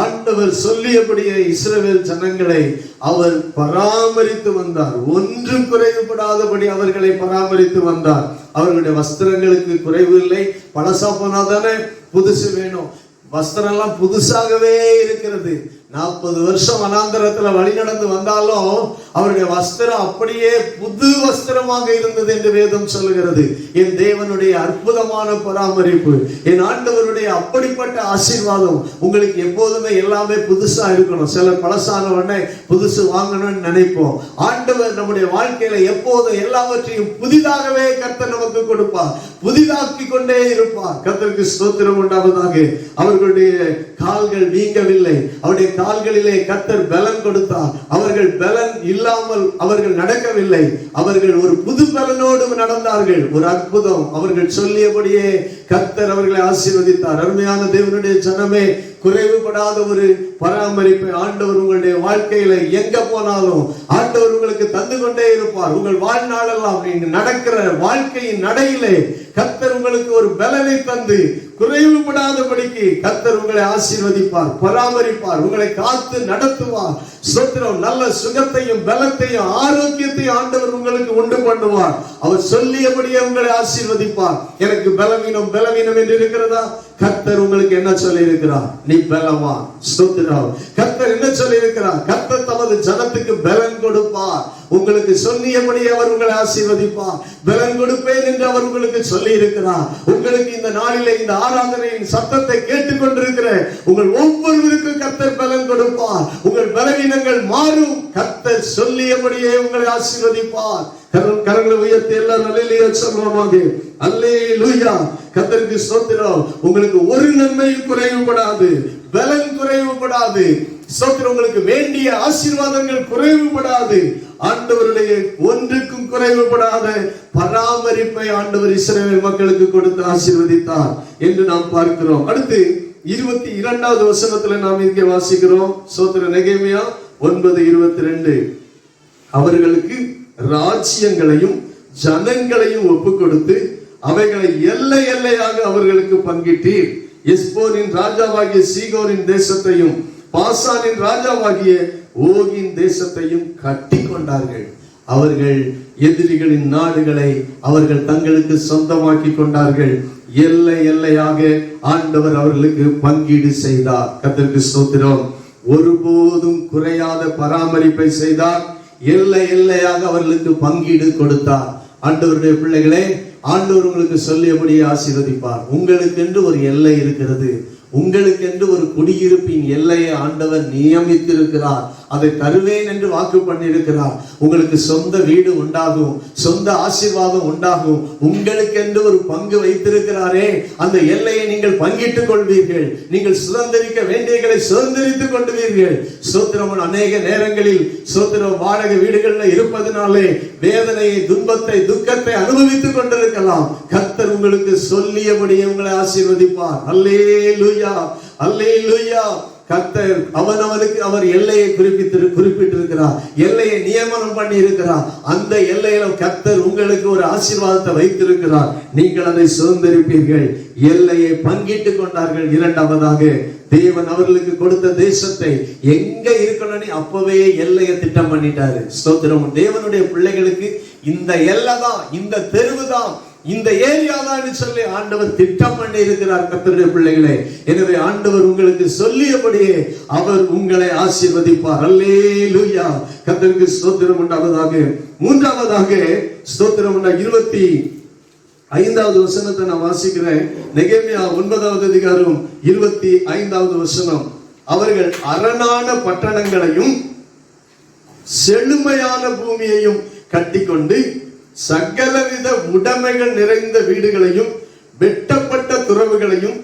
ஆண்டவர் சொல்லியபடியே இஸ்ரவேல் ஜனங்களை அவர் பராமரித்து வந்தார். ஒன்றும் குறைவுபடாதபடி அவர்களை பராமரித்து வந்தார். அவர்களுடைய வஸ்திரங்களுக்கு குறைவு இல்லை. பழசா போனாதானே புதுசு வேணும். வஸ்திரம் எல்லாம் புதுசாகவே இருக்கிறது. 40 வருஷம் வனாந்தரத்துல வழி நடந்து வந்தாலும் அவருடைய வஸ்திரம் அப்படியே புது வஸ்திரமாக இருந்தது என்று வேதம் சொல்லுகிறது. என் தேவனுடைய அற்புதமான பராமரிப்பு, என் ஆண்டவருடைய அப்படிப்பட்ட ஆசீர்வாதம் உங்களுக்கு எப்போதுமே எல்லாமே புதுசா இருக்கணும். சிலர் பழசான உடனே புதுசு வாங்கணும்னு நினைப்போம். ஆண்டவர் நம்முடைய வாழ்க்கையில எப்போதும் எல்லாவற்றையும் புதிதாகவே கர்த்தர் நமக்கு கொடுப்பார், புதிதாக்கி கொண்டே இருப்பார். கர்த்தருக்கு ஸ்தோத்திரம் உண்டாவதாக. அவர்களுடைய கால்கள் வீங்கவில்லை. அவருடைய கால்களிலே கர்த்தர் பலன் கொடுத்தார். அவர்கள் பலன் இல்லாமல் அவர்கள் நடக்கவில்லை. அவர்கள் ஒரு புது பலனோடு நடந்தார்கள். ஒரு அற்புதம். அவர்கள் சொல்லியபடியே கர்த்தர் அவர்களை ஆசீர்வதித்தார். அருமையான தேவனுடைய ஜனமே, குறைவுபடாத ஒரு பராமரிப்பை ஆண்டவர் உங்களுடைய வாழ்க்கையில எங்க போனாலும் ஆண்டவர் உங்களுக்கு தந்து கொண்டே இருப்பார். உங்கள் வாழ்நாளெல்லாம் நீங்க நடக்கிற வாழ்க்கையின் நடையிலே கர்த்தர் உங்களுக்கு ஒரு பலனை தந்து குறைவுபடாதபடிக்கு கர்த்தர் உங்களை ஆசீர்வதிப்பார், பராமரிப்பார், உங்களை காத்து நடத்துவார். ஸ்தோத்திரம். நல்ல சுகத்தையும் பலத்தையும் ஆரோக்கியத்தையும் ஆண்டவர் உங்களுக்கு உண்டு பண்ணுவார். அவர் சொல்லியபடியே உங்களை ஆசீர்வதிப்பார். எனக்கு பலவீனம் என்று இருக்கிறதா? கர்த்தர் உங்களுக்கு என்ன சொல்லி இருக்கிறார்? நீ பலவான். ஸ்தோத்திரம். கர்த்தர் என்ன சொல்லி இருக்கிறார்? கர்த்தர் தமது ஜனத்துக்கு பலன் கொடுப்பார். உங்களுக்கு சொல்லியபடியே அவர் உங்களை ஆசீர்வதிப்பார். பலன் கொடுப்பேன் என்று அவர் உங்களுக்கு சொல்லி இருக்கிறார். உங்களுக்கு இந்த நாளிலே இந்த ஆராதனையின் சத்தத்தை கேட்டுக்கொண்டிருக்கிற உங்கள் ஒவ்வொருவருக்கும் கர்த்தர் பலன் கொடுப்பார். உங்கள் பலவீனங்கள் மாறும். கர்த்தர் சொல்லியபடியே உங்களை ஆசீர்வதிப்பார். கரங்களை உயர்த்தி எல்லாரும் அல்லேலூயா சொல்லுவோமாக. அல்லேலூயா. கர்த்தருக்கு ஸ்தோத்திரம். உங்களுக்கு ஒரு நன்மையும் குறைவுபடாது, பலன் குறைவுபடாது. ஸ்தோத்திரம். உங்களுக்கு வேண்டிய ஆசீர்வாதங்கள் குறைவுபடாது. ஆண்டவருடைய ஒன்றுக்கும் குறைவுபடாத பராமரிப்பை ஆண்டவர் இஸ்ரவேல் மக்களுக்கு கொடுத்து ஆசீர்வதித்தார் என்று நாம் பார்க்கிறோம். அடுத்து 22வது வசனத்துல நாம் இங்கே வாசிக்கிறோம். ஸ்தோத்திரம். நெகேமியா 9:22. அவர்களுக்கு ராஜ்யங்களையும் ஜனங்களையும் ஒப்புக் கொடுத்து அவைகளை எல்லை எல்லையாக அவர்களுக்கு பங்கிட்டீர். எஸ்போனின் ராஜாவாகிய சீகோரின் தேசத்தையும் பாசானின் ராஜாவாகிய ஓகின் தேசத்தையும் கட்டி கொண்டார்கள். அவர்கள் எதிரிகளின் நாடுகளை அவர்கள் தங்களுக்கு சொந்தமாக்கி கொண்டார்கள். எல்லை எல்லையாக ஆண்டவர் அவர்களுக்கு பங்கீடு செய்தார். கர்த்தருக்கு ஸ்தோத்திரம். ஒருபோதும் குறையாத பராமரிப்பை செய்தார். எல்லை எல்லையாக அவர்களுக்கு பங்கீடு கொடுத்தார். ஆண்டவருடைய பிள்ளைகளே, ஆண்டவர் உங்களுக்கு சொல்லியபடியே ஆசீர்வதிப்பார். உங்களுக்கு என்று ஒரு எல்லை இருக்கிறது. உங்களுக்கு என்று ஒரு குடியிருப்பின் எல்லையை ஆண்டவர் நியமித்திருக்கிறார். அதை தருவேன் என்று வாக்கு பண்ணியிருக்கிறார். உங்களுக்கு சொந்த வீடு உண்டாகும், சொந்த ஆசீர்வாதம் உண்டாகும். உங்களுக்கு என்று ஒரு பங்கு வைத்திருக்கிறாரே, அந்த எல்லையை நீங்கள் பங்கிட்டுக் கொள்வீர்கள். நீங்கள் சுதந்திரிக்க வேண்டியகளை சுதந்திரித்துக் கொள்வீர்கள். ஸ்தோத்திரம். அநேக நேரங்களில் ஸ்தோத்திரம் வாடகை வீடுகளில் இருப்பதனாலே வேதனையை, துன்பத்தை, துக்கத்தை அனுபவித்துக் கொண்டிருக்கலாம். கர்த்தர் உங்களுக்கு சொல்லியபடியே உங்களை ஆசீர்வதிப்பார். அல்லேலூயா, அல்லேலூயா. கர்த்தர் அவனவனுக்கு அவர் எல்லையை குறிப்பிட்டிருக்கிறார். எல்லையை நியமனம் பண்ணி இருக்கிறார். அந்த எல்லையில கர்த்தர் உங்களுக்கு ஒரு ஆசீர்வாதத்தை வைத்திருக்கிறார். நீங்கள் அதை சுதந்திரிப்பீர்கள். எல்லையை பங்கிட்டுக் கொண்டார்கள். இரண்டாவதாக, தேவன் அவர்களுக்கு கொடுத்த தேசத்தை எங்க இருக்கணும்னு அப்பவே எல்லையை திட்டம் பண்ணிட்டாரு. ஸ்தோத்திரம். தேவனுடைய பிள்ளைகளுக்கு இந்த எல்லை தான், இந்த தெருவு தான், இந்த ஏரியா தான் சொல்லி ஆண்டவர் திட்டம் பண்ணி இருக்கிறார். கர்த்தருடைய பிள்ளைகளே, எனவே ஆண்டவர் உங்களுக்கு சொல்லியபடியே அவர் உங்களை ஆசீர்வதிப்பார். அல்லேலூயா. கர்த்தருக்கு ஸ்தோத்திரம் உண்டாவதாக. மூன்றாவதாக ஸ்தோத்திரம் உண்டா. 25வது வசனத்தை நான் வாசிக்கிறேன். நெகேமியா 9வது அதிகாரம் 25வது வசனம். அவர்கள் அரணான பட்டணங்களையும் செழுமையான பூமியையும் கட்டிக்கொண்டு சகலவித உடைமைகள் நிறைந்த வீடுகளையும் வெட்டப்பட்ட துறவுகளையும்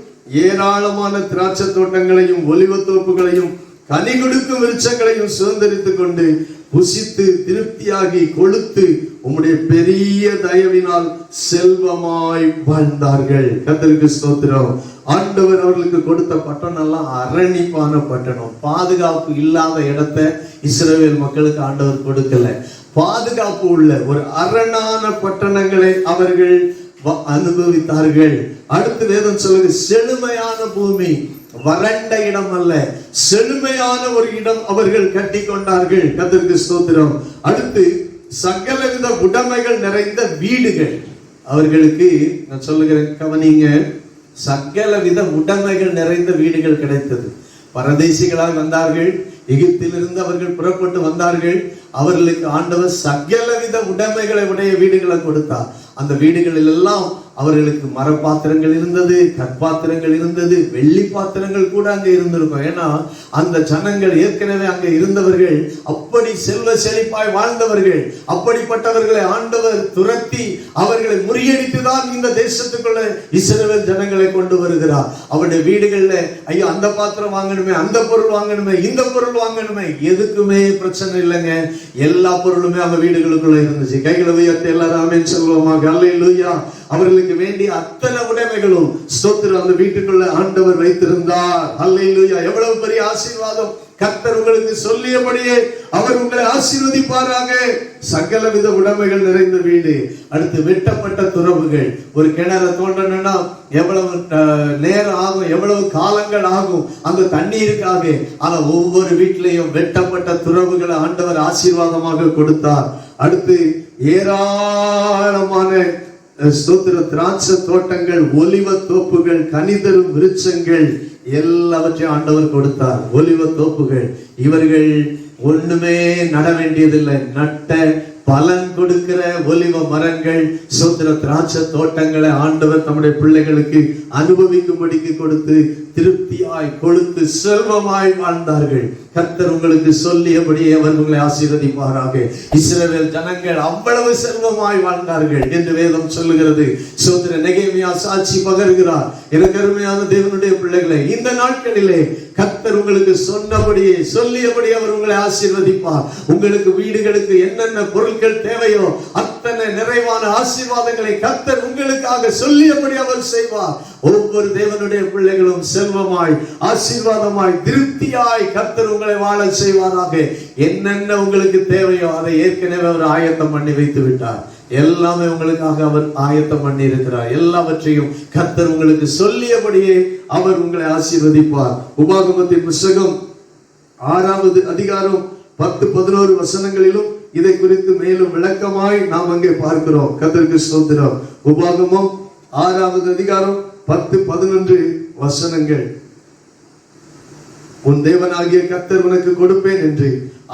ஏராளமான திராட்சை தோட்டங்களையும் ஒலிவ தோப்புகளையும் கனி கொடுக்கும் விருட்சங்களையும் சுதந்திரித்துக் கொண்டு புசித்து திருப்தியாகி கொழுத்து உம்முடைய பெரிய தயவினால் செல்வமாய் வாழ்ந்தார்கள். கர்த்தருக்கு ஸ்தோத்திரம். ஆண்டவர் அவர்களுக்கு கொடுத்த பட்டணம் எல்லாம் அரணிப்பான பட்டணம். பாதுகாப்பு இல்லாத இடத்தை இஸ்ரவேல் மக்களுக்கு ஆண்டவர் கொடுக்கல. பாதுகாப்பு உள்ள ஒரு அரணான பட்டணங்களை அவர்கள் அனுபவித்தார்கள். அடுத்து வேதம் சொல்லுது, செழுமையான பூமி, வறண்ட இடம் அல்ல, செழுமையான ஒரு இடம் அவர்கள் கட்டி கொண்டார்கள். கர்த்தருக்கு ஸ்தோத்திரம். அடுத்து சகலவித உடைமைகள் நிறைந்த வீடுகள் அவர்களுக்கு, நான் சொல்லுகிறேன் கவனிங்க, சகலவித உடைமைகள் நிறைந்த வீடுகள் கிடைத்தது. பரதேசிகளாக வந்தார்கள். எகிப்திலிருந்து அவர்கள் புறப்பட்டு வந்தார்கள். அவர்களுக்கு ஆண்டவர் சகலவித உடைமைகளை உடைய வீடுகளை கொடுத்தார். அந்த வீடுகளில் எல்லாம் அவர்களுக்கு மரப்பாத்திரங்கள் இருந்தது, கற்பாத்திரங்கள் இருந்தது, வெள்ளி பாத்திரங்கள் கூட அங்கே இருந்திருக்கும். ஏன்னா அந்த ஜனங்கள் ஏற்கனவே அங்கே இருந்தவர்கள் அப்படி செல்வ செழிப்பாய் வாழ்ந்தவர்கள். அப்படிப்பட்டவர்களை ஆண்டவர் துரத்தி அவர்களை முறியடித்துதான் இந்த தேசத்துக்குள்ள இஸ்ரவேல் ஜனங்களை கொண்டு வருகிறார். அவருடைய வீடுகள்ல ஐயோ அந்த பாத்திரம் வாங்கணுமே, அந்த பொருள் வாங்கணுமே, இந்த பொருள் வாங்கணுமே, எதுக்குமே பிரச்சனை இல்லைங்க. எல்லா பொருளுமே அவங்க வீடுகளுக்குள்ள இருந்துச்சு. கைகளை உயர்த்தி எல்லாரும் ஆமென் சொல்லுவோமா? அல்லேலூயா. அவர்களுக்கு வேண்டிய அத்தனை உடைமைகளும் ஸ்தோத்திரம் அந்த வீட்டுக்குள்ள ஆண்டவர் வைத்திருந்தார். அல்லேலூயா. எவ்வளவு பெரிய ஆசீர்வாதம். கர்த்தர் உங்களுக்கு சொல்லியபடியே அவர் உங்களை ஆசீர்வதிப்பாராக. சகலவித உடைமைகள் நிறைந்த வீடு. அடுத்து வெட்டப்பட்ட துறவுகள். ஒரு கிணறு தோண்டணும்னா எவ்வளவு நேரம் ஆகும், எவ்வளவு காலங்கள் ஆகும் அந்த தண்ணீருக்காக. ஆனா ஒவ்வொரு வீட்டிலையும் வெட்டப்பட்ட துறவுகளை ஆண்டவர் ஆசீர்வாதமாக கொடுத்தார். அடுத்து ஏராளமான ஸ்தோத்திர திராட்சை தோட்டங்கள், ஒலிவ தோப்புகள், கனிதரும் விருட்சங்கள் எல்லாவற்றையும் ஆண்டவர் கொடுத்தார். ஒலிவ தோப்புகள் இவர்கள் ஒண்ணுமே நட வேண்டியதில்லை. நட்ட பலன் கொடுக்கிற ஒலிவ மரங்கள், ஸ்தோத்திர திராட்சை தோட்டங்களை ஆண்டவர் தம்முடைய பிள்ளைகளுக்கு அனுபவிக்கும்படிக்கு கொடுத்து திருப்தியாய் கொழுத்து செல்வமாய் வாழ்ந்தார்கள். கர்த்தர் உங்களுக்கு சொல்லியபடியே அவர் உங்களை ஆசீர்வதிப்பாராக. இஸ்ரவேல் ஜனங்கள் அவ்வளவு செல்வமாய் வாழ்ந்தார்கள் என்று வேதம் சொல்லுகிறது. சோதர நெகேமியா சாட்சி பகர்கிறார். எனக்கு அருமையான தேவனுடைய பிள்ளைகளே, இந்த நாட்களிலே கர்த்தர் உங்களுக்கு சொன்னபடியே சொல்லியபடி அவர் உங்களை ஆசீர்வதிப்பார். உங்களுக்கு வீடுகளுக்கு என்னென்ன பொருட்கள் தேவையோ அத்தனை நிறைவான ஆசீர்வாதங்களை கர்த்தர் உங்களுக்காக சொல்லியபடி அவர் செய்வார். ஒவ்வொரு தேவனுடைய பிள்ளைகளும் செல்வமாய் ஆசீர்வாதமாய் திருப்தியாய் கர்த்தர் உங்களை வாழ செய்வாராக. என்னென்ன உங்களுக்கு தேவையோ அதை ஏற்கனவே அவர் ஆயத்தம் பண்ணி வைத்து விட்டார். எல்லாமே உங்களுக்காக அவர் ஆயத்தம் பண்ணி இருக்கிறார். எல்லாவற்றையும் கர்த்தர் உங்களுக்கு சொல்லியபடியே அவர் உங்களை ஆசீர்வதிப்பார். உபாகமத்தின் புத்தகம் 6வது அதிகாரம் 10-11 வசனங்களிலும் இதை குறித்து மேலும் விளக்கமாய் நாம் அங்கே பார்க்கிறோம். கர்த்தருக்கு ஸ்தோத்திரம். உபாகமம் 6வது அதிகாரம் 10-11 வசனங்கள். உன் தேவனாகிய கர்த்தர் உனக்கு கொடுப்பேன் என்று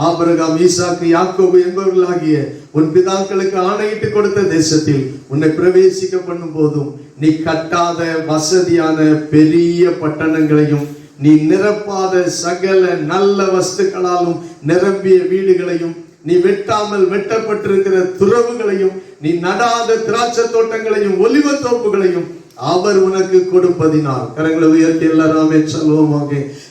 ஆபிரகாம், ஈசாக்கு, யாக்கோபு என்பவர்களாகிய உன் பிதாக்களுக்கு ஆணையிட்டு கொடுத்த தேசத்தில் உன்னை பிரவேசிக்க பண்ணும் போதும் நீ கட்டாத வசதியான பெரிய பட்டணங்களையும் நீ நிரப்பாத சகல நல்ல வஸ்துக்களாலும் நிரம்பிய வீடுகளையும் நீ வெட்டாமல் வெட்டப்பட்டிருக்கிற துறவுகளையும் நீ நடாத திராட்சை தோட்டங்களையும் ஒலிவ தோப்புகளையும் அவர் உனக்கு கொடுப்பதினால். கரங்களை உயர்த்தி எல்லாருமே சொல்லுவோமாக.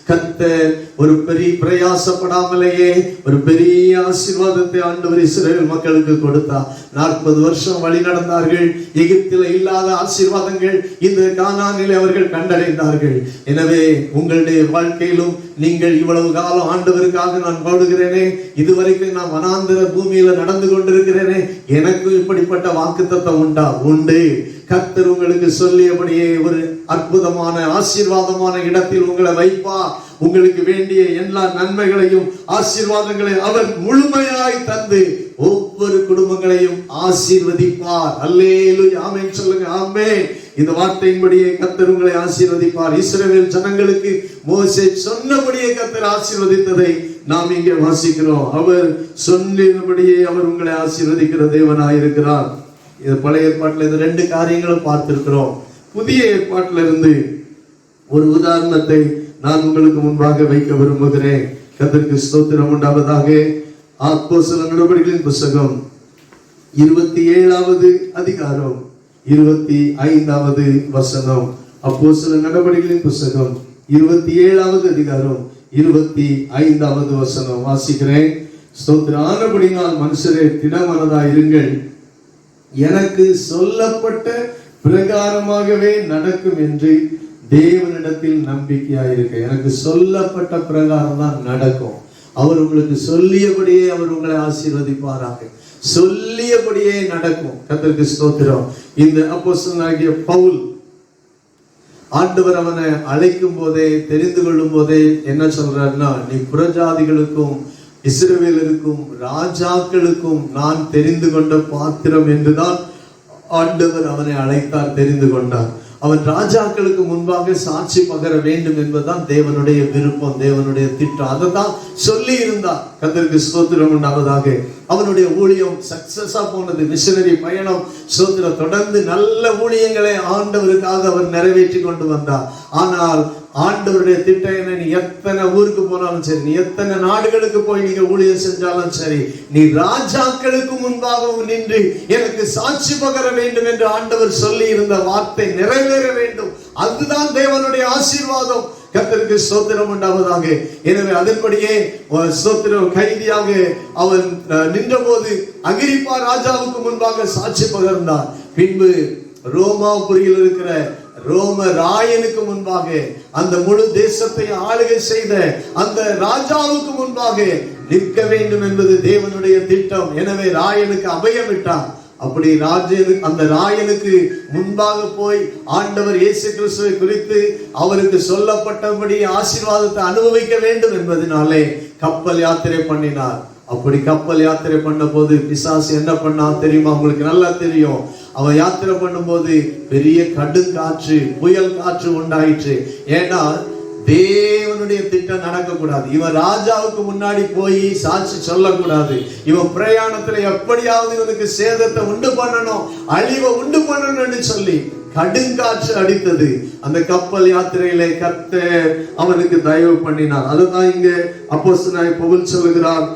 கர்த்தர் ஒரு பெரிய பிரயாசப்படாமலேயே ஒரு பெரிய ஆசீர்வாதத்தை ஆண்டவர் இஸ்ரவேல் மக்களுக்கு கொடுத்தார். 40 வருஷம் வழி நடந்தார்கள். எகிப்தில் இல்லாத ஆசீர்வாதங்கள் இந்த கானானிலே அவர்கள் கண்டடைந்தார்கள். எனவே உங்களுடைய வாழ்க்கையிலும் நீங்கள் இவ்வளவு காலம் ஆண்டவருக்காக நான் பாடுகிறேனே, இதுவரைக்கும் நான் வனாந்தர பூமியில நடந்து கொண்டிருக்கிறேனே, எனக்கும் இப்படிப்பட்ட வாக்குத்தத்தம் உண்டா? உண்டு. கர்த்தர் உங்களுக்கு சொல்லியபடியே ஒரு அற்புதமான ஆசீர்வாதமான இடத்தில் உங்களை வைப்பார். உங்களுக்கு வேண்டிய எல்லா நன்மைகளையும் ஆசீர்வாதங்களையும் அவர் முழுமையாய் தந்து ஒவ்வொரு குடும்பங்களையும் ஆசீர்வதிப்பார். அல்லேலூயா, ஆமென் சொல்லுங்க. ஆமென். இந்த வார்த்தையின்படியே கர்த்தர் உங்களை ஆசீர்வதிப்பார். இஸ்ரவேல் ஜனங்களுக்கு மோசே சொன்னபடியே கர்த்தர் ஆசீர்வதித்ததை நாம் இங்கே வாசிக்கிறோம். அவர் சொன்னபடியே அவர் உங்களை ஆசீர்வதிக்கிற தேவனாய் இருக்கிறார். இது பழைய ஏற்பாட்டில் இந்த 2 காரியங்களும் பார்த்திருக்கிறோம். புதிய ஏற்பாட்டில் இருந்து ஒரு உதாரணத்தை நான் உங்களுக்கு முன்பாக வைக்க விரும்புகிறேன். கர்த்தருக்கு ஸ்தோத்திரம் உண்டாவதாக. அப்போஸ்தலர் நடபடிகளின் புத்தகம் 27வது அதிகாரம் 25வது வசனம். அப்போஸ்தலர் நடபடிகளின் புத்தகம் 27வது அதிகாரம் 25வது வசனம் வாசிக்கிறேன். ஸ்தோத்திரம். ஆனபடினால் மனுஷரே திடமனதாய் இருங்கள், எனக்கு சொல்லப்பட்ட பிரகாரமாகவே நடக்கும் என்று தேவனிடத்தில் நம்பிக்கையாயிருக்க. எனக்கு சொல்லப்பட்ட பிரகாரம் தான் நடக்கும். அவர் உங்களுக்கு சொல்லியபடியே அவர் உங்களை ஆசீர்வதிப்பாராக. சொல்லியபடியே நடக்கும். கர்த்தருக்கு ஸ்தோத்திரம். இந்த அப்போஸ்தலனாகிய பவுல் ஆண்டவர் அவனை அழைக்கும் போதே, தெரிந்து கொள்ளும் போதே என்ன சொல்றாருன்னா, நீ புறஜாதிகளுக்கும் இஸ்ரவேலருக்கும் ராஜாக்களுக்கும் நான் தெரிந்து கொண்ட பாத்திரம் என்றுதான் ஆண்டவர் அவனை அழைத்தார், தெரிந்து கொண்டார். அவன் ராஜாக்களுக்கு முன்பாக சாட்சி பகர வேண்டும் என்பதுதான் தேவனுடைய விருப்பம், தேவனுடைய திட்டம். அதை தான் சொல்லி இருந்தார். கர்த்தருக்கு ஸ்தோத்திரம் உண்டாவதாக. அவனுடைய ஊழியம் சக்சஸா போனது. மிஷனரி பயணம் ஸ்தோத்திரம். தொடர்ந்து நல்ல ஊழியங்களை ஆண்டவருக்காக அவர் நிறைவேற்றி கொண்டு வந்தார். ஆனால் ஆண்டவருடைய திட்டம் என்ன? நீ எத்தனை ஊருக்கு போனாலும் சரி, நீ எத்தனை நாடுகளுக்கு போய் நீங்க ஊழியம் செஞ்சாலும் சரி, நீ ராஜாக்களுக்கு முன்பாகவும் நின்று எனக்கு சாட்சி பகர வேண்டும் என்று ஆண்டவர் சொல்லி இருந்த வார்த்தை நிறைவேற வேண்டும். அதுதான் தேவனுடைய ஆசீர்வாதம். கர்த்தருக்கு ஸ்தோத்திரம் உண்டாவதாக. எனவே அதன்படியே ஸ்தோத்திரம் கைதியாக அவன் நின்றபோது அகிரிப்பா ராஜாவுக்கு முன்பாக சாட்சி பகர்ந்தார். பின்பு ரோமாபுரியில் இருக்கிற ரோம ராயனுக்கு முன்பாக, அந்த முழு தேசத்தை ஆளுகை செய்த அந்த ராஜாவுக்கு முன்பாக நிற்க வேண்டும் என்பது தேவனுடைய திட்டம். எனவே ராயனுக்கு அபயமிட்டார். அப்படி அந்த ராயனுக்கு முன்பாக போய் ஆண்டவர் இயேசு கிறிஸ்துவை குறித்து அவருக்கு சொல்லப்பட்டபடி ஆசீர்வாதத்தை அனுபவிக்க வேண்டும் என்பதனாலே கப்பல் யாத்திரை பண்ணினார். அப்படி கப்பல் யாத்திரை பண்ண போது பிசாசு என்ன பண்ணா தெரியுமா? உங்களுக்கு நல்லா தெரியும். அவன் யாத்திரை பண்ணும் போது பெரிய கடுங்காற்று, புயல் காற்று உண்டாயிற்று. ஏன்னா தேவனுடைய திட்டம் நடக்கக்கூடாது. இவன் ராஜாவுக்கு முன்னாடி போய் சாட்சி சொல்லக்கூடாது. இவன் பிரயாணத்துல எப்படியாவது இவனுக்கு சேதத்தை உண்டு பண்ணணும், அழிவை உண்டு பண்ணணும்னு சொல்லி கடுங்காற்று அடித்தது. அந்த கப்பல் யாத்திரையிலே கர்த்தர் அவனுக்கு தயவு பண்ணினார். அதுதான் இங்க அப்போஸ்தலனாகிய பவுல் சொல்லுகிறார்,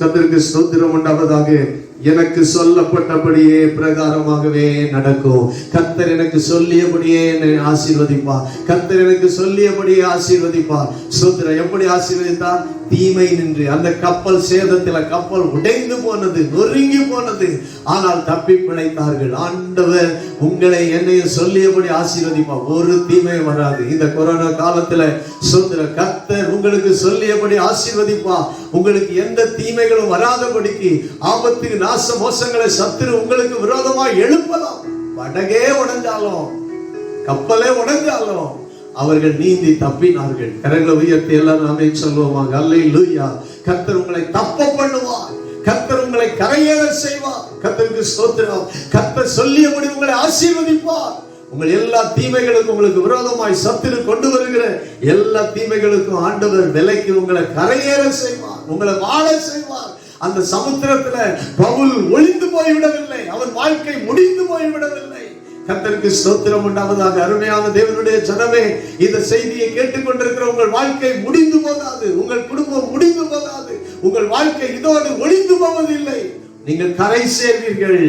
கர்த்தருக்கு ஸ்தோத்திரம் உண்டாவதாக, எனக்கு சொல்லப்பட்டபடியே பிரகாரமாகவே நடக்கும். கர்த்தர் எனக்கு சொல்லியபடியே என்னை ஆசீர்வதிப்பார். கர்த்தர் எனக்கு சொல்லியபடியே ஆசீர்வதிப்பார். ஸ்தோத்திரம். எப்படி ஆசீர்வதித்தார்? தீமை நின்று. அந்த கப்பல் சேதத்தில் கப்பல் உடைந்து போனது, நொறுங்கி போனது. ஆனால் தப்பி பிழைத்தார்கள். ஆண்டவர் உங்களை என்னையும் சொல்லியபடி ஆசீர்வதிப்பார். ஒரு தீமை வராது. இந்த கொரோனா காலத்துல ஸ்தோத்திரம், கர்த்தர் உங்களுக்கு சொல்லியபடி ஆசீர்வதிப்பார். உங்களுக்கு எந்த தீமைகளும் வராதபடிக்கு, ஆபத்துக்கு நாச மோசங்களை சத்துரு உங்களுக்கு விரோதமாக எழுப்பலாம். படகே உடைஞ்சாலும், கப்பலே உடைஞ்சாலும் அவர்கள் நீந்தி தப்பினார்கள். கரங்களை உயர்த்தி எல்லாம் நாமே சொல்லுவோமாக, அல்லேலூயா. கர்த்தர் உங்களை தப்ப பண்ணுவார். கர்த்தர் உங்களை கரையேற செய்வார். கர்த்தருக்கு ஸ்தோத்திரம். கர்த்தர் சொல்லியபடி உங்களை ஆசீர்வதிப்பார். உங்கள் எல்லா தீமைகளுக்கும், உங்களுக்கு விரோதமாய் சத்துரு கொண்டு வருகிற எல்லா தீமைகளுக்கும் ஆண்டவர் விலைக்கு உங்களை கரையேற செய்வார், உங்களை வாழ செய்வார். அந்த சமுத்திரத்துல பவுல் ஒளிந்து போய்விடவில்லை. அவன் வாழ்க்கை முடிந்து போய்விடவில்லை. கர்த்தருக்கு ஸ்தோத்திரம் உண்டாவதாக. அருமையான தேவனுடைய ஜனமே, இந்த செய்தியை கேட்டுக்கொண்டிருக்கிற உங்கள் வாழ்க்கை முடிந்து போகாது. உங்கள் குடும்பம் முடிந்து போகாது. உங்கள் வாழ்க்கை இதோடு ஒளிந்து போவதில்லை. நீங்கள் கரை சேர்வீர்கள்.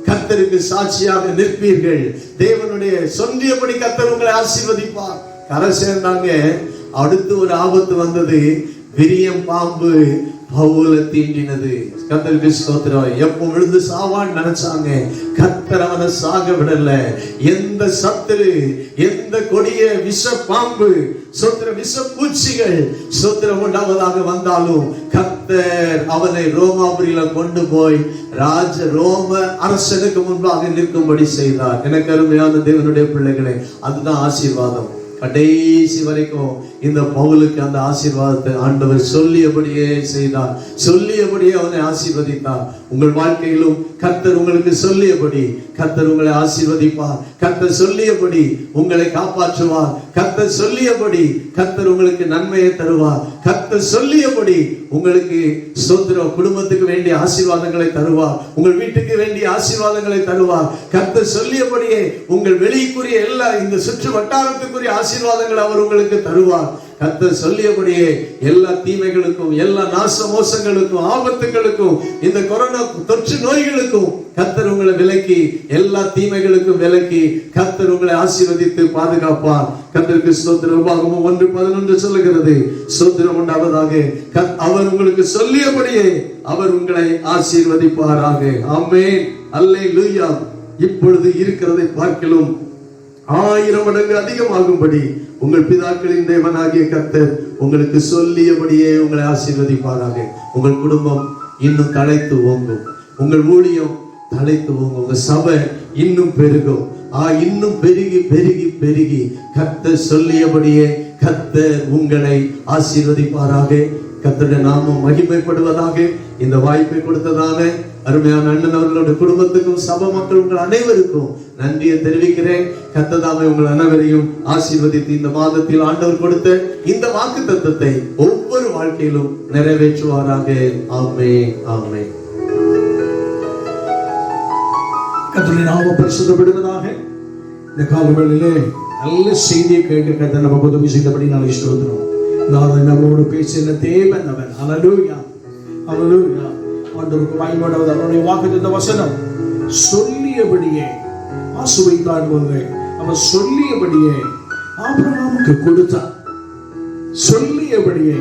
கர்த்தருக்கு சாட்சியாக நிற்பீர்கள். தேவனுடைய சொல்லியபடி கர்த்தர் உங்களை ஆசீர்வதிப்பார். கரை சேர்ந்தாங்க. அடுத்து ஒரு ஆபத்து வந்தது. விரியம் பாம்பு பவுல தீண்டினது. கர்த்தருக்கு ஸ்தோத்திரம். எப்போ விழுந்து சாவான்னு நினைச்சாங்க, கர்த்தர் அவனை சாக விடல. எந்த சத்துரு, எந்த கொடிய விஷ பாம்பு, விஷ பூச்சிகள் ஸ்தோத்திரம் உண்டாவதாக வந்தாலும் கர்த்தர் அவனை ரோமாபுரியில கொண்டு போய் ரோம அரசனுக்கு முன்பாக நிற்கும்படி செய்தார். எனக்கு அருமையான தேவனுடைய பிள்ளைகளே, அதுதான் ஆசீர்வாதம். கடைசி வரைக்கும் இந்த பவுலுக்கு அந்த ஆசீர்வாதத்தை ஆண்டவர் சொல்லியபடியே செய்தார். சொல்லியபடியே அவனை ஆசீர்வதித்தார். உங்கள் வாழ்க்கையிலும் கர்த்தர் உங்களுக்கு சொல்லியபடி கர்த்தர் உங்களை ஆசீர்வதிப்பார். கர்த்தர் சொல்லியபடி உங்களை காப்பாற்றுவார். கர்த்தர் சொல்லியபடி கர்த்தர் உங்களுக்கு நன்மையை தருவார். கர்த்தர் சொல்லியபடி உங்களுக்கு ஸ்தோத்திரம், குடும்பத்துக்கு வேண்டிய ஆசீர்வாதங்களை தருவார். உங்கள் வீட்டுக்கு வேண்டிய ஆசீர்வாதங்களை தருவார். கர்த்தர் சொல்லியபடியே உங்கள் வெளிக்குரிய எல்லா இந்த சுற்று வட்டாரத்துக்குரிய ஆசீர்வாதங்களை அவர் உங்களுக்கு தருவார். கர்த்தர் சொல்லியபடியே எல்லா தீமைகளுக்கும், எல்லா நாச மோசங்களுக்கும், ஆபத்துகளுக்கும், இந்த கொரோனா தொற்று நோய்களுக்கும் கர்த்தர் உங்களை விலக்கி, எல்லா தீமைகளுக்கும் விலக்கி கர்த்தர் உங்களை ஆசீர்வதித்து பாதுகாப்பார். கர்த்தருக்கு ஸ்தோத்திரம். உபாகமம் 1:11 சொல்லுகிறது, ஸ்தோத்திரம் உண்டாவதாக, அவர் உங்களுக்கு சொல்லியபடியே அவர் உங்களை ஆசீர்வதிப்பாராக. ஆமென், அல்லேலூயா. இப்பொழுது இருக்கிறதை பார்க்கிலும் 1000 மடங்கு அதிகமாகும்படி உங்கள் பிதாக்களின் தேவனாகிய கர்த்தர் உங்களுக்கு சொல்லியபடியே உங்களை ஆசீர்வதிப்பாராக. உங்கள் குடும்பம் இன்னும் தழைத்து ஓங்கும். உங்கள் ஊழியம் தழைத்து ஓங்கும். உங்க சபை இன்னும் பெருகும். இன்னும் பெருகி பெருகி பெருகி கர்த்தர் சொல்லியபடியே கர்த்தர் உங்களை ஆசீர்வதிப்பாராக. கர்த்தருடைய நாமம் மகிமைப்படுவதாக. இந்த வாய்ப்பை கொடுத்ததான அருமையான அண்ணன் அவர்களுடைய குடும்பத்துக்கும் சபை மக்கள் உங்கள் அனைவருக்கும் நன்றியை தெரிவிக்கிறேன். கர்த்தர் உங்கள் அனைவரையும் ஆசீர்வதித்து இந்த மாதத்தில் ஆண்டவர் கொடுத்த இந்த வாக்குத்தத்தத்தை ஒவ்வொரு வாழ்க்கையிலும் நிறைவேற்றுவாராக. ஆமென், ஆமென். கர்த்தருடைய நாமம் பரிசுத்தப்படுவதாக. இந்த காலங்களிலே நல்ல செய்தியை கேட்க கர்த்தர் நமக்கு உதவி செய்தபடி நான் ஸ்தோத்திரம். நான் நம்மோடு பேசின தேவன் அவன். ஹல்லேலூயா, ஹல்லேலூயா. ஆண்டவருக்கு மகிமையுண்டாவதாக. அவருடைய வாக்குத்தத்த வசனம் சொல்லியபடியே ஆசீர்வதித்தார். அவர் சொல்லியபடியே ஆபிரகாமுக்கு கொடுத்தார். சொல்லியபடியே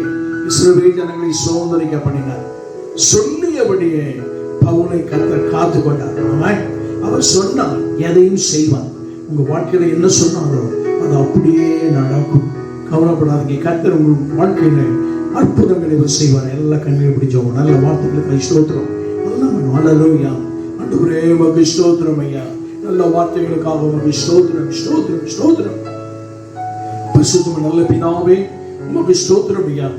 இஸ்ரவேல் ஜனங்களை சுதந்தரிக்க பண்ணினார். சொல்லியபடியே பவுலை கர்த்தர் காத்து கொண்டார். அவர் சொன்னார், எதையும் செய்வார். உங்க வாழ்க்கையில என்ன சொன்னாலும் அது அப்படியே நடக்கும். கவலைப்படாதீங்க. கர்த்தர் உங்கள் வாழ்க்கையில அற்புதங்களை செய்வார். எல்லா கண்ணையும் பிடிச்சவங்க நல்ல வார்த்தைகளுக்கு ஸ்தோத்திரம். ஹல்லேலூயா. ஆண்டவரே உமக்கு ஸ்தோத்திரம் ஐயா. நல்ல வார்த்தைகளுக்காக உமக்கு ஸ்தோத்திரம், ஸ்தோத்திரம், ஸ்தோத்திரம். பரிசுத்தமுள்ள நல்ல பிதாவே உமக்கு ஸ்தோத்திரம் ஐயா.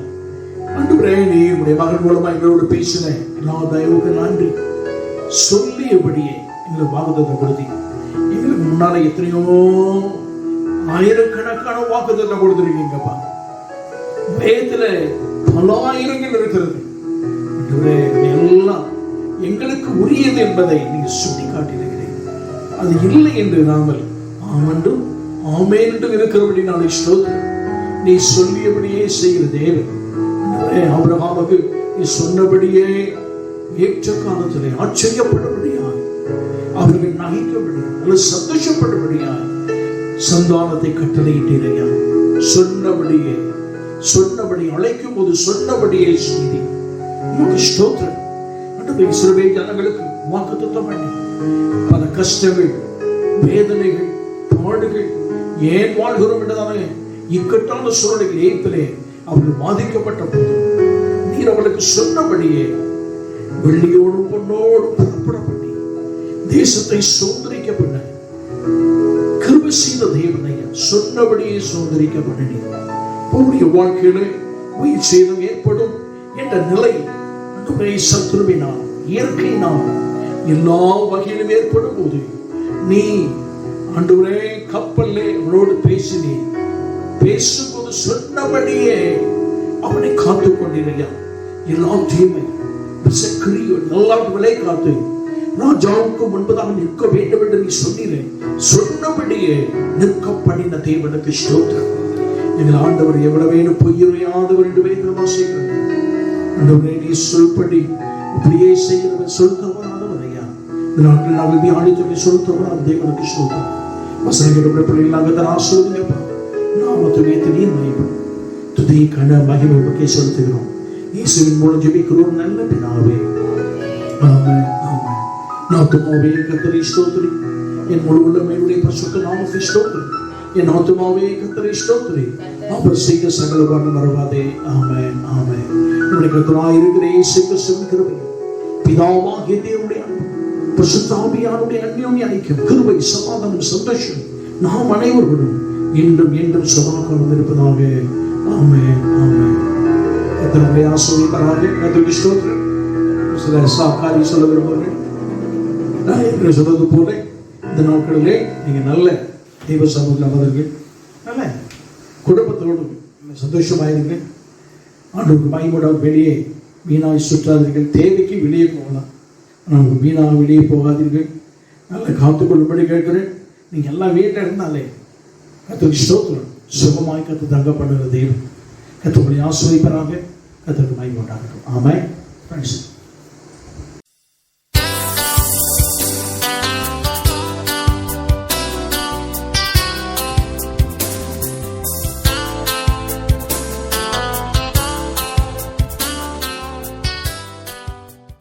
ஆண்டவரே, நீ உடைய மகன் மூலமா எங்களோடு பேசின எல்லா தயவுக்கு நன்றி. சொல்லியபடியே எங்களுக்கு வாக்குத்தத்தம் கொடுத்தீங்க. எங்களுக்கு முன்னால எத்தனையோ ஆயிரக்கணக்கான வாக்குத்தத்தம் கொடுத்திருக்கீங்கப்பா. வேதத்துல பல ஆயிரங்கள் இருக்கிறது. எல்லாம் எங்களுக்கு உரியது என்பதை நீங்க சுட்டி காட்டியிருக்கிறீர்கள். அது இல்லை என்று நாங்கள் ஆமென்றும் ஆமென் என்று இருக்கிறபடி நான் ஸ்தோத்திரம். நீ சொல்லியபடியே செய்கிற தேவன். ஆபிரகாமுக்கு நீ சொன்னபடியே ஏற்ற காலத்திலே ஆச்சரியப்படும்படியாய், அவர்கள் நகைக்கபடியாய், அல்லது சந்தோஷப்படும்படியாய் சந்தானத்தை கட்டளையிட்டீரையா. சொன்னபடி அழைக்கும் போது சொன்னபடியே செய்தி. உமக்கு ஸ்தோத்திரம். இஸ்ரவேல் ஜனங்களுக்கு வாக்குத்தத்தம் பண்ணி பல கஷ்டங்கள், வேதனைகள், பாடுகள், ஏன் வாழ்கிறோம் என்றதான இக்கட்டான சூழ்நிலைகள் ஏற்பிலே அவர்கள் பாதிக்கப்பட்ட போது நீர் அவர்களுக்கு சொன்னபடியே வெள்ளியோடும் பொன்னோடும் புறப்பட பண்ணி தேசத்தை சுதந்திரிக்க பண்ண கிருபை செய்த தேவனையா. சொன்னபடியே சுதந்திரிக்க பண்ணி உன்னுடைய வாழ்க்கையில உயிர் சேதம் ஏற்படும் என்ற நிலை சத்துருவினால் இயற்கையினால் எல்லா வகையிலும் ஏற்படும் போது நீ ஆண்டவரே கப்பல்லே அவனோடு பேசினேன். பேசும்போது சொன்னபடியே அவனை காத்துக் கொண்டிருந்தா. எல்லா தீமை எல்லாம் விலை காத்து ராஜாவுக்கு முன்பதாக நிற்க வேண்டும் என்று நீ சொன்னீரே. சொன்னபடியே நிற்க பண்ணின தேவனுக்கு ஸ்தோத்திரம். எங்கள் ஆண்டவர் எவ்வளவேனும் பொய்யுரையாதவர் என்று வேதம் வாசிக்கிறது. ஆண்டவரே நீ சொல்படி அப்படியே செய்கிறவர் சொல்தவராதவர் ஐயா. இந்த நாட்டில் நாங்கள் தியானித்து சொல்தவராத தேவனுக்கு ஸ்தோத்திரம். வசனங்களுடைய பிள்ளைகளாக ஆசீர்வதிங்கப்பா. நாமத்தை வைத்து நீர் மகிமைப்படும். துதி கன மகிமை பற்றி செலுத்துகிறோம். இயேசுவின் மூலம் ஜெபிக்கிறோம் நல்ல பிதாவே. ஆமென் ஆமென். நாத்துமாவே கர்த்தரை ஸ்தோத்திரி. என் முழு உள்ளமையுடைய பரிசுத்த நாமத்தை ஸ்தோத்திரி. என் ஆத்துமாவே கர்த்தரை ஸ்தோத்திரி. அவர் செய்த சகல காரணம் மறவாதே. ஆமென் ஆமென். நம்முடைய கர்த்தராய் இருக்கிற இயேசு கிறிஸ்துவின் கிருபை, பிதாவாகிய தேவனுடைய அன்பு, பரிசுத்த ஆவியானவருடைய அன்யோன்ய ஐக்கியம், கிருபை, சமாதானம், சந்தோஷம் நாம் அனைவரோடும் இன்றும் என்றும் சதாகாலம் இருப்பதாக. ஆமென் ஆமென். கர்த்தருடைய ஆசீர்வாதமாக கர்த்தருக்கு ஸ்தோத்திரம். சில சாக்காரி சொல்ல விரும்புகிறேன். நான் ஏற்கனவே சொன்னது போல இந்த நாட்களிலே நீங்க நல்ல தெய்வ சமூகத்தில் அமர்ந்தீர்கள். நல்ல குடும்பத்தோடு சந்தோஷமாயிருங்க. ஆண்டவருக்கு மகிமையோட வெளியே வீணாய் சுற்றாதீர்கள். தேவைக்கு வெளியே போகலாம், ஆனால் வீணாக வெளியே போகாதீர்கள். நல்லா காத்துக்கொள்ளும்படி கேட்கிறேன். நீங்க எல்லாம் வீட்டில் இருந்தாலே கர்த்தருக்கு ஸ்தோத்திரம். சுகமாய் கர்த்தர் தங்க பண்ணுகிற தெய்வம். கர்த்தருடைய ஆசீர்வாதமாக கர்த்தருக்கு மகிமை உண்டாகட்டும். ஆமென்.